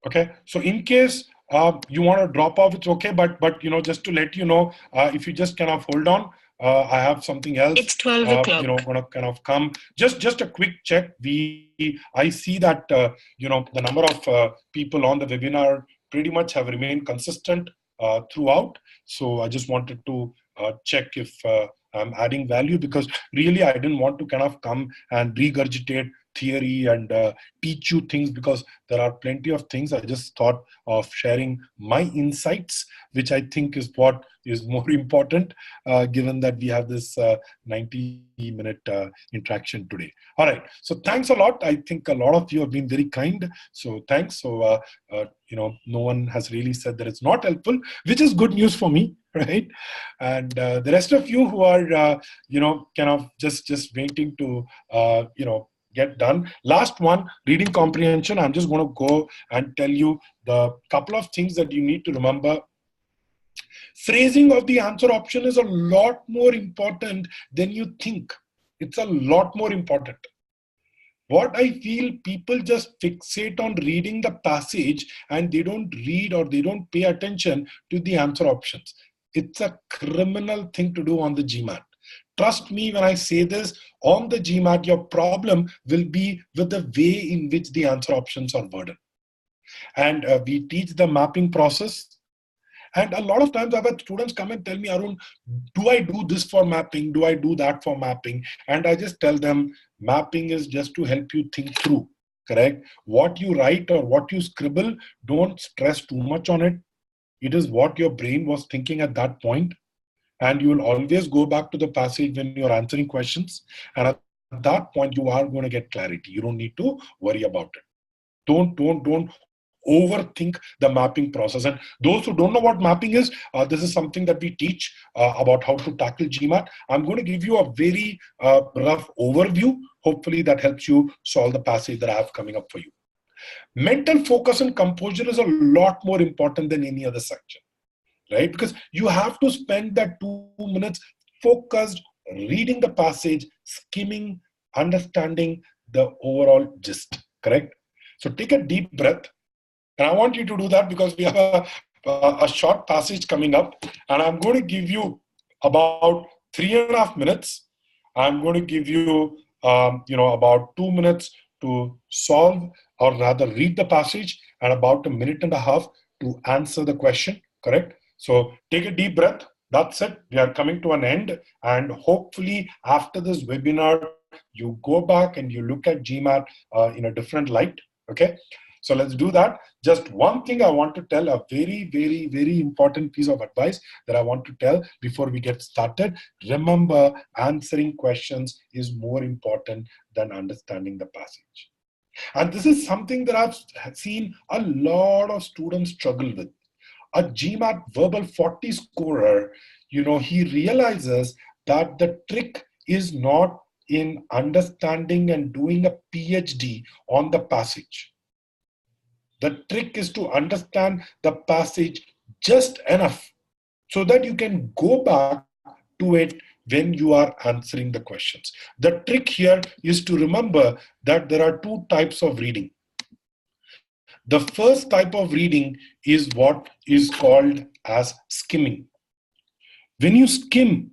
okay. So in case you want to drop off, it's okay. But just to let you know, if you just kind of hold on, I have something else. It's 12 o'clock. Going to kind of come. Just a quick check. I see that the number of people on the webinar pretty much have remained consistent throughout. So I just wanted to check if I'm adding value, because really I didn't want to kind of come and regurgitate theory and teach you things, because there are plenty of things. I just thought of sharing my insights, which I think is what is more important, given that we have this 90-minute interaction today. All right. So thanks a lot. I think a lot of you have been very kind. So thanks. So, no one has really said that it's not helpful, which is good news for me, right? And the rest of you who are, kind of just waiting to, get done. Last one, reading comprehension. I'm just going to go and tell you the couple of things that you need to remember. Phrasing of the answer option is a lot more important than you think. It's a lot more important. What I feel, people just fixate on reading the passage and they don't read or they don't pay attention to the answer options. It's a criminal thing to do on the GMAT. Trust me when I say this, on the GMAT, your problem will be with the way in which the answer options are worded. And we teach the mapping process. And a lot of times I've had students come and tell me, Arun, do I do this for mapping? Do I do that for mapping? And I just tell them, mapping is just to help you think through, correct? What you write or what you scribble, don't stress too much on it. It is what your brain was thinking at that point. And you will always go back to the passage when you're answering questions. And at that point, you are going to get clarity. You don't need to worry about it. Don't overthink the mapping process. And those who don't know what mapping is, this is something that we teach about how to tackle GMAT. I'm going to give you a very rough overview. Hopefully that helps you solve the passage that I have coming up for you. Mental focus and composure is a lot more important than any other section, right? Because you have to spend that 2 minutes focused, reading the passage, skimming, understanding the overall gist, correct? So take a deep breath. And I want you to do that because we have a short passage coming up. And I'm going to give you about 3.5 minutes. I'm going to give you, about 2 minutes to solve or rather read the passage, and about 1.5 minutes to answer the question, correct? So take a deep breath. That's it. We are coming to an end. And hopefully after this webinar, you go back and you look at GMAT in a different light. Okay. So let's do that. Just one thing I want to tell, a very, very, very important piece of advice that I want to tell before we get started. Remember, answering questions is more important than understanding the passage. And this is something that I've seen a lot of students struggle with. A GMAT Verbal 40 scorer, he realizes that the trick is not in understanding and doing a PhD on the passage. The trick is to understand the passage just enough so that you can go back to it when you are answering the questions. The trick here is to remember that there are two types of reading. The first type of reading is what is called as skimming. When you skim,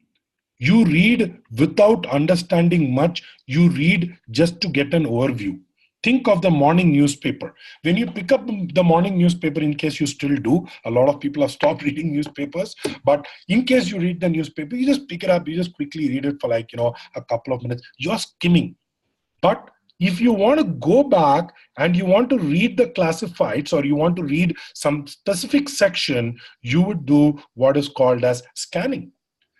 you read without understanding much. You read just to get an overview. Think of the morning newspaper. When you pick up the morning newspaper, in case you still do, a lot of people have stopped reading newspapers, but in case you read the newspaper, you just pick it up, you just quickly read it for like, a couple of minutes. You're skimming. But if you want to go back and you want to read the classifieds or you want to read some specific section, you would do what is called as scanning.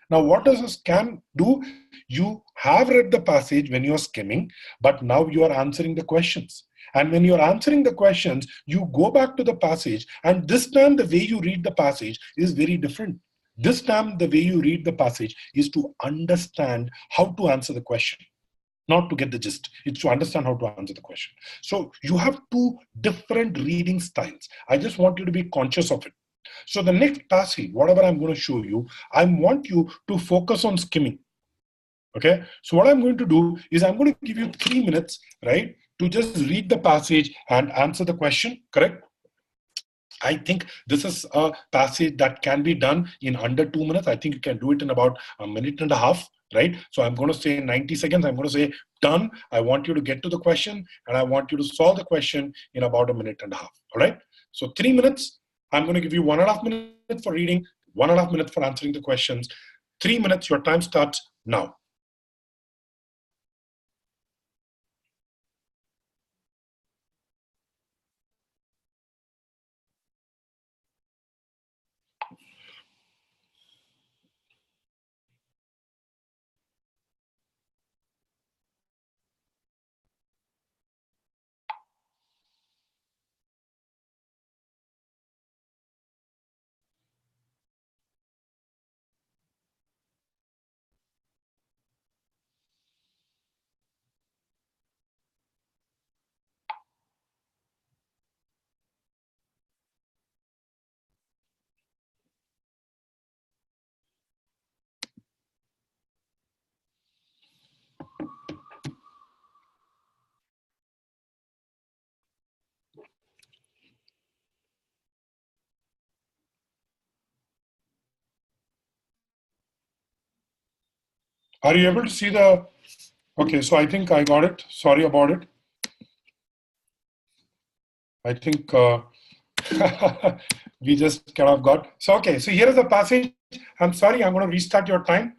Now, what does a scan do? You have read the passage when you're skimming, but now you are answering the questions. And when you're answering the questions, you go back to the passage, and this time the way you read the passage is very different. This time the way you read the passage is to understand how to answer the question, not to get the gist. It's to understand how to answer the question. So you have two different reading styles. I just want you to be conscious of it. So the next passage, whatever I'm going to show you, I want you to focus on skimming. Okay. So what I'm going to do is I'm going to give you 3 minutes, right, to just read the passage and answer the question, correct? I think this is a passage that can be done in under 2 minutes. I think you can do it in about a minute and a half, right? So I'm going to say 90 seconds. I'm going to say done. I want you to get to the question and I want you to solve the question in about a minute and a half. All right. So 3 minutes. I'm going to give you 1.5 minutes for reading, 1.5 minutes for answering the questions. 3 minutes. Your time starts now. Are you able to see the? Okay, so I think I got it. Sorry about it. I think we just kind of got. So, okay, so here is the passage. I'm sorry, I'm going to restart your time.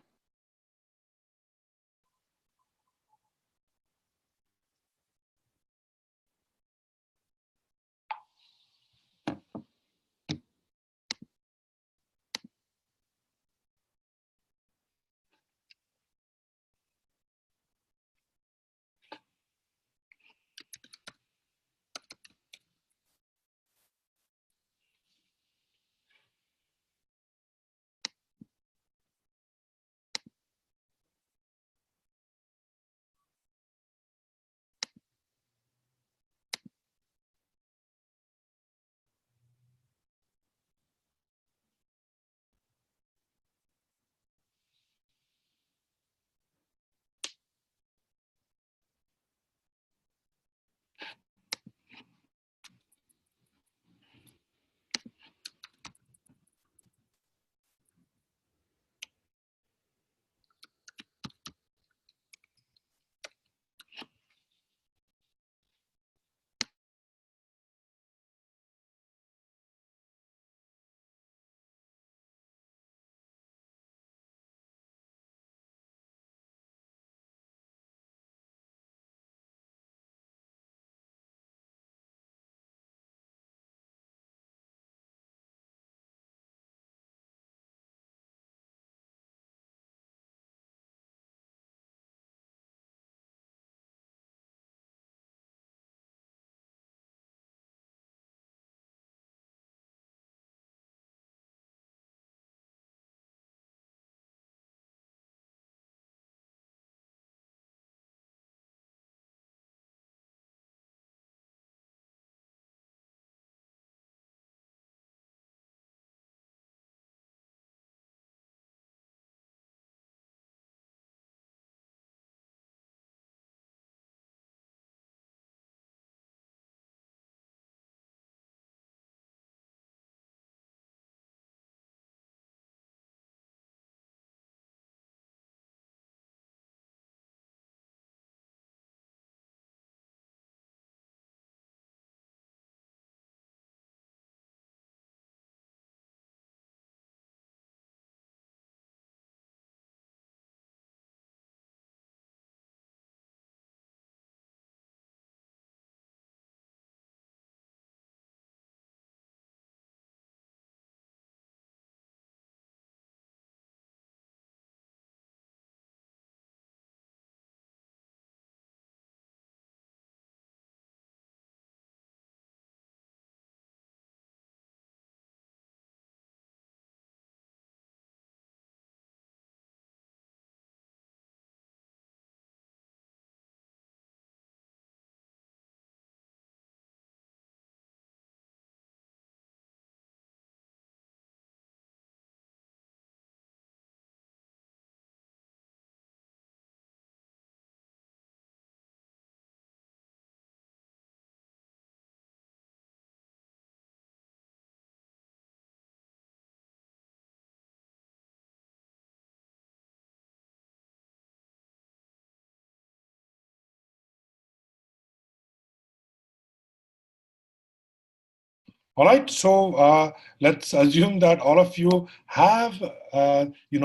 All right, so let's assume that all of you have,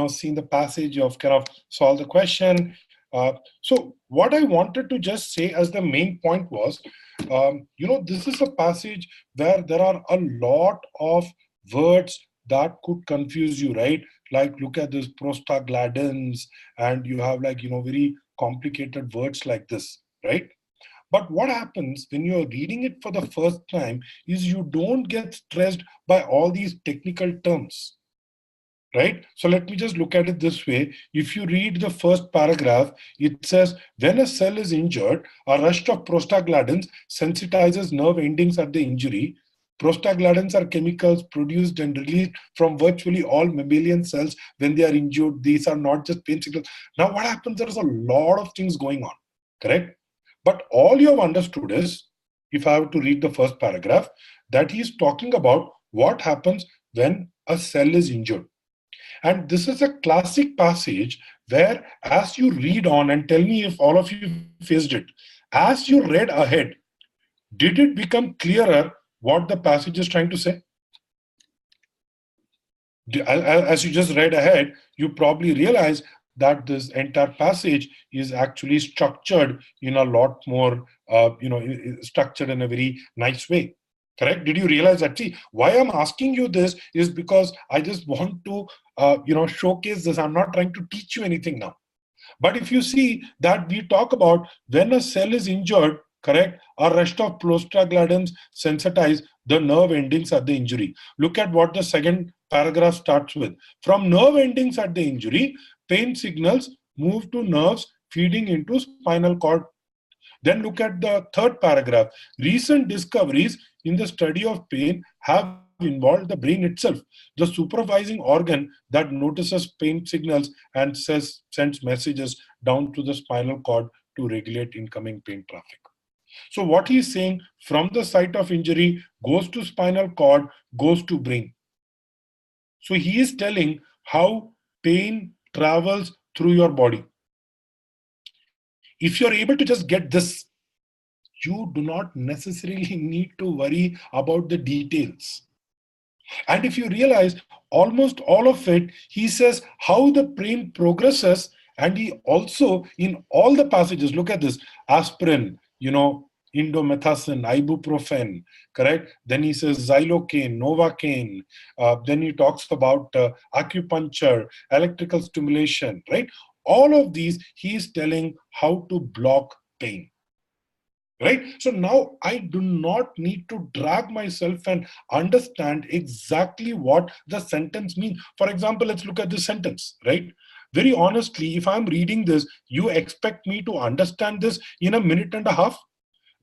seen the passage of kind of solve the question. So what I wanted to just say as the main point was, this is a passage where there are a lot of words that could confuse you, right? Like look at this prostaglandins, and you have like, very complicated words like this, right? But what happens when you're reading it for the first time is you don't get stressed by all these technical terms, right? So let me just look at it this way. If you read the first paragraph, it says, when a cell is injured, a rush of prostaglandins sensitizes nerve endings at the injury. Prostaglandins are chemicals produced and released from virtually all mammalian cells when they are injured. These are not just pain signals. Now, what happens? There is a lot of things going on, correct? But all you have understood is, if I have to read the first paragraph, that he's talking about what happens when a cell is injured. And this is a classic passage where, as you read on, and tell me if all of you faced it, as you read ahead, did it become clearer what the passage is trying to say? As you just read ahead, you probably realize that this entire passage is actually structured in a lot more, structured in a very nice way. Correct? Did you realize that? See, why I'm asking you this is because I just want to, showcase this. I'm not trying to teach you anything now. But if you see that we talk about when a cell is injured, correct, a rush of prostaglandins sensitize the nerve endings at the injury. Look at what the second paragraph starts with. From nerve endings at the injury, pain signals move to nerves feeding into spinal cord. Then look at the third paragraph. Recent discoveries in the study of pain have involved the brain itself, the supervising organ that notices pain signals and sends messages down to the spinal cord to regulate incoming pain traffic. So what he's saying, from the site of injury goes to spinal cord, goes to brain. So he is telling how pain travels through your body. If you're able to just get this, you do not necessarily need to worry about the details. And if you realize almost all of it, he says how the brain progresses, and he also, in all the passages, look at this, aspirin, indomethacin, ibuprofen, correct? Then he says xylocaine, novocaine. Then he talks about acupuncture, electrical stimulation, right? All of these, he is telling how to block pain. Right? So now I do not need to drag myself and understand exactly what the sentence means. For example, let's look at this sentence, right? Very honestly, if I'm reading this, you expect me to understand this in a minute and a half?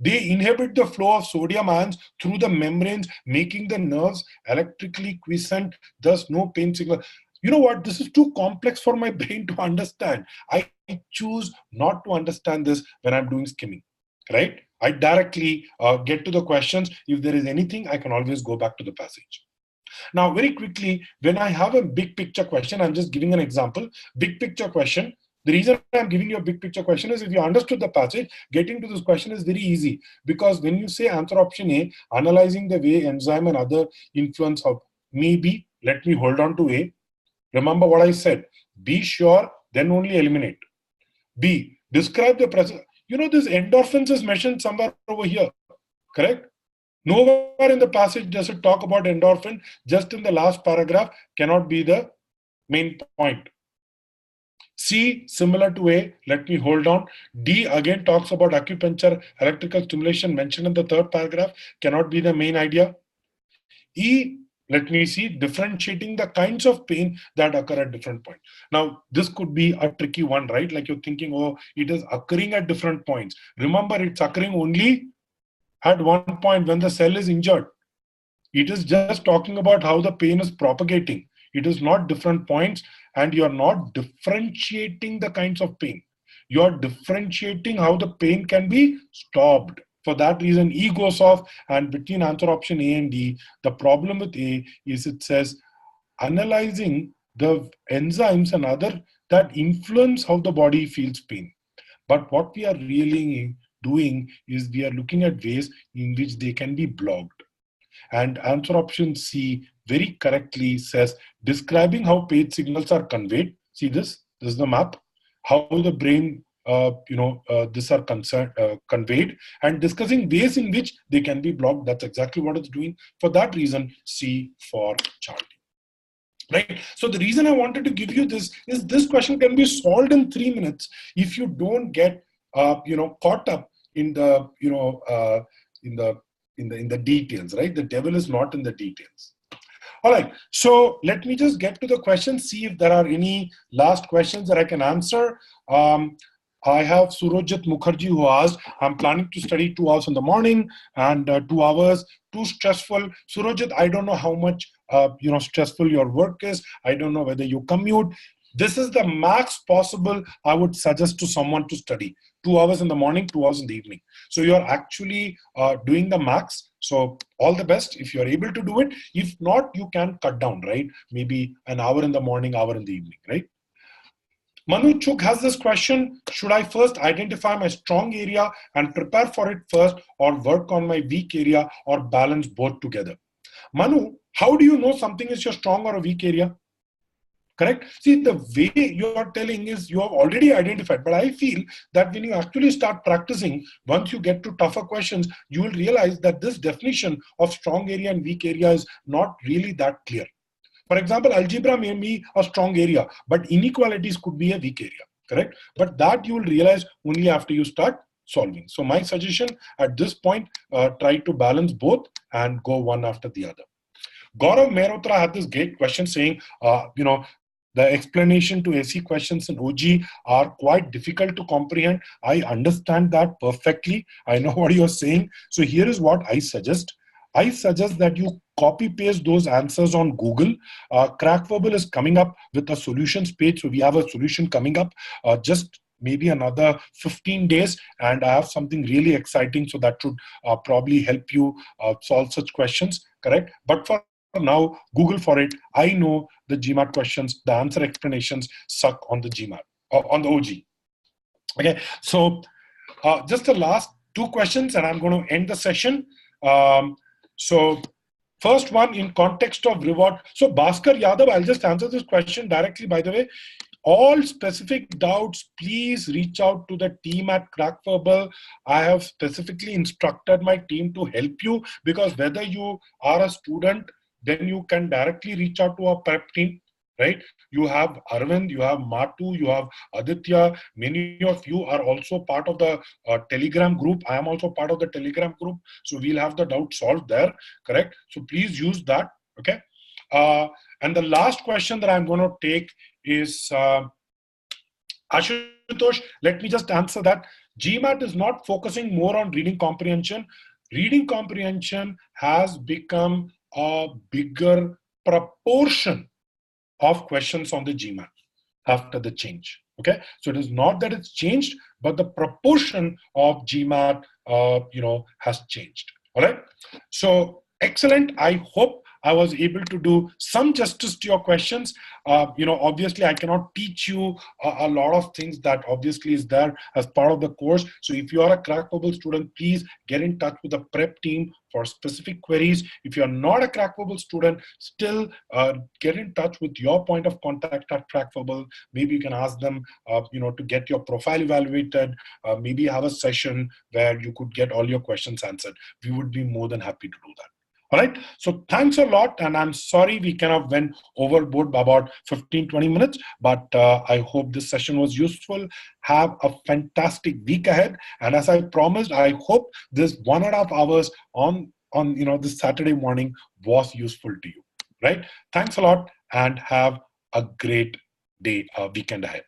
They inhibit the flow of sodium ions through the membranes, making the nerves electrically quiescent, thus no pain signal. You know what? This is too complex for my brain to understand. I choose not to understand this when I'm doing skimming, right? I directly get to the questions. If there is anything, I can always go back to the passage. Now, very quickly, when I have a big picture question, I'm just giving an example. Big picture question. The reason I'm giving you a big picture question is if you understood the passage, getting to this question is very easy. Because when you say answer option A, analyzing the way enzyme and other influence of maybe, let me hold on to A. Remember what I said. Be sure, then only eliminate. B, describe the present. This endorphins is mentioned somewhere over here, correct? Nowhere in the passage does it talk about endorphin. Just in the last paragraph cannot be the main point. C, similar to A, let me hold on. D again talks about acupuncture, electrical stimulation mentioned in the third paragraph, cannot be the main idea. E, let me see, differentiating the kinds of pain that occur at different points. Now, this could be a tricky one, right? Like you're thinking, oh, it is occurring at different points. Remember, it's occurring only at one point when the cell is injured. It is just talking about how the pain is propagating. It is not different points, and you're not differentiating the kinds of pain. You're differentiating how the pain can be stopped. For that reason, E goes off, and between answer option A and D, the problem with A is it says analyzing the enzymes and other that influence how the body feels pain. But what we are really doing is we are looking at ways in which they can be blocked. And answer option C very correctly says, describing how page signals are conveyed. See this is the map, how the brain, this are conveyed, and discussing ways in which they can be blocked. That's exactly what it's doing. For that reason, C for Charlie. Right. So the reason I wanted to give you this is this question can be solved in 3 minutes if you don't get caught up in the in the details. Right. The devil is not in the details. All right. So let me just get to the questions. See if there are any last questions that I can answer. I have Surojit Mukherjee who asked, I'm planning to study 2 hours in the morning and 2 hours, too stressful. Surojit, I don't know how much stressful your work is. I don't know whether you commute. This is the max possible I would suggest to someone to study. 2 hours in the morning, 2 hours in the evening. So you're actually doing the max. So all the best if you're able to do it. If not, you can cut down, right? Maybe an hour in the morning, hour in the evening, right? Manu Chuk has this question, should I first identify my strong area and prepare for it first, or work on my weak area, or balance both together? Manu, how do you know something is your strong or a weak area? Correct? See, the way you are telling is you have already identified, but I feel that when you actually start practicing, once you get to tougher questions, you will realize that this definition of strong area and weak area is not really that clear. For example, algebra may be a strong area, but inequalities could be a weak area, correct? But that you will realize only after you start solving. So my suggestion at this point, try to balance both and go one after the other. Gaurav Mehrotra had this great question saying, the explanation to SE questions in OG are quite difficult to comprehend. I understand that perfectly. I know what you're saying. So here is what I suggest. I suggest that you copy paste those answers on Google. CrackVerbal is coming up with a solutions page. So we have a solution coming up just maybe another 15 days. And I have something really exciting. So that should probably help you solve such questions, correct? But for now, Google for it. I know the GMAT questions, the answer explanations suck on the GMAT, on the OG. Okay, so just the last 2 questions and I'm going to end the session. So first one, in context of reward. So Bhaskar Yadav, I'll just answer this question directly, by the way. All specific doubts, please reach out to the team at CrackVerbal. I have specifically instructed my team to help you, because whether you are a student, then you can directly reach out to our prep team, right? You have Arvind, you have Matu, you have Aditya. Many of you are also part of the Telegram group. I am also part of the Telegram group. So we'll have the doubt solved there, correct? So please use that, okay? And the last question that I'm going to take is Ashutosh, let me just answer that. GMAT is not focusing more on reading comprehension. Reading comprehension has become a bigger proportion of questions on the GMAT after the change. Okay, so it is not that it's changed, but the proportion of GMAT, has changed. All right. So excellent. I hope I was able to do some justice to your questions. Obviously, I cannot teach you a lot of things that obviously is there as part of the course. So if you are a CrackVerbal student, please get in touch with the prep team for specific queries. If you're not a CrackVerbal student, still get in touch with your point of contact at CrackVerbal. Maybe you can ask them, to get your profile evaluated. Maybe have a session where you could get all your questions answered. We would be more than happy to do that. All right. So thanks a lot. And I'm sorry we kind of went overboard by about 15-20 minutes, but I hope this session was useful. Have a fantastic week ahead. And as I promised, I hope this 1.5 hours on this Saturday morning was useful to you. Right. Thanks a lot and have a great day, weekend ahead.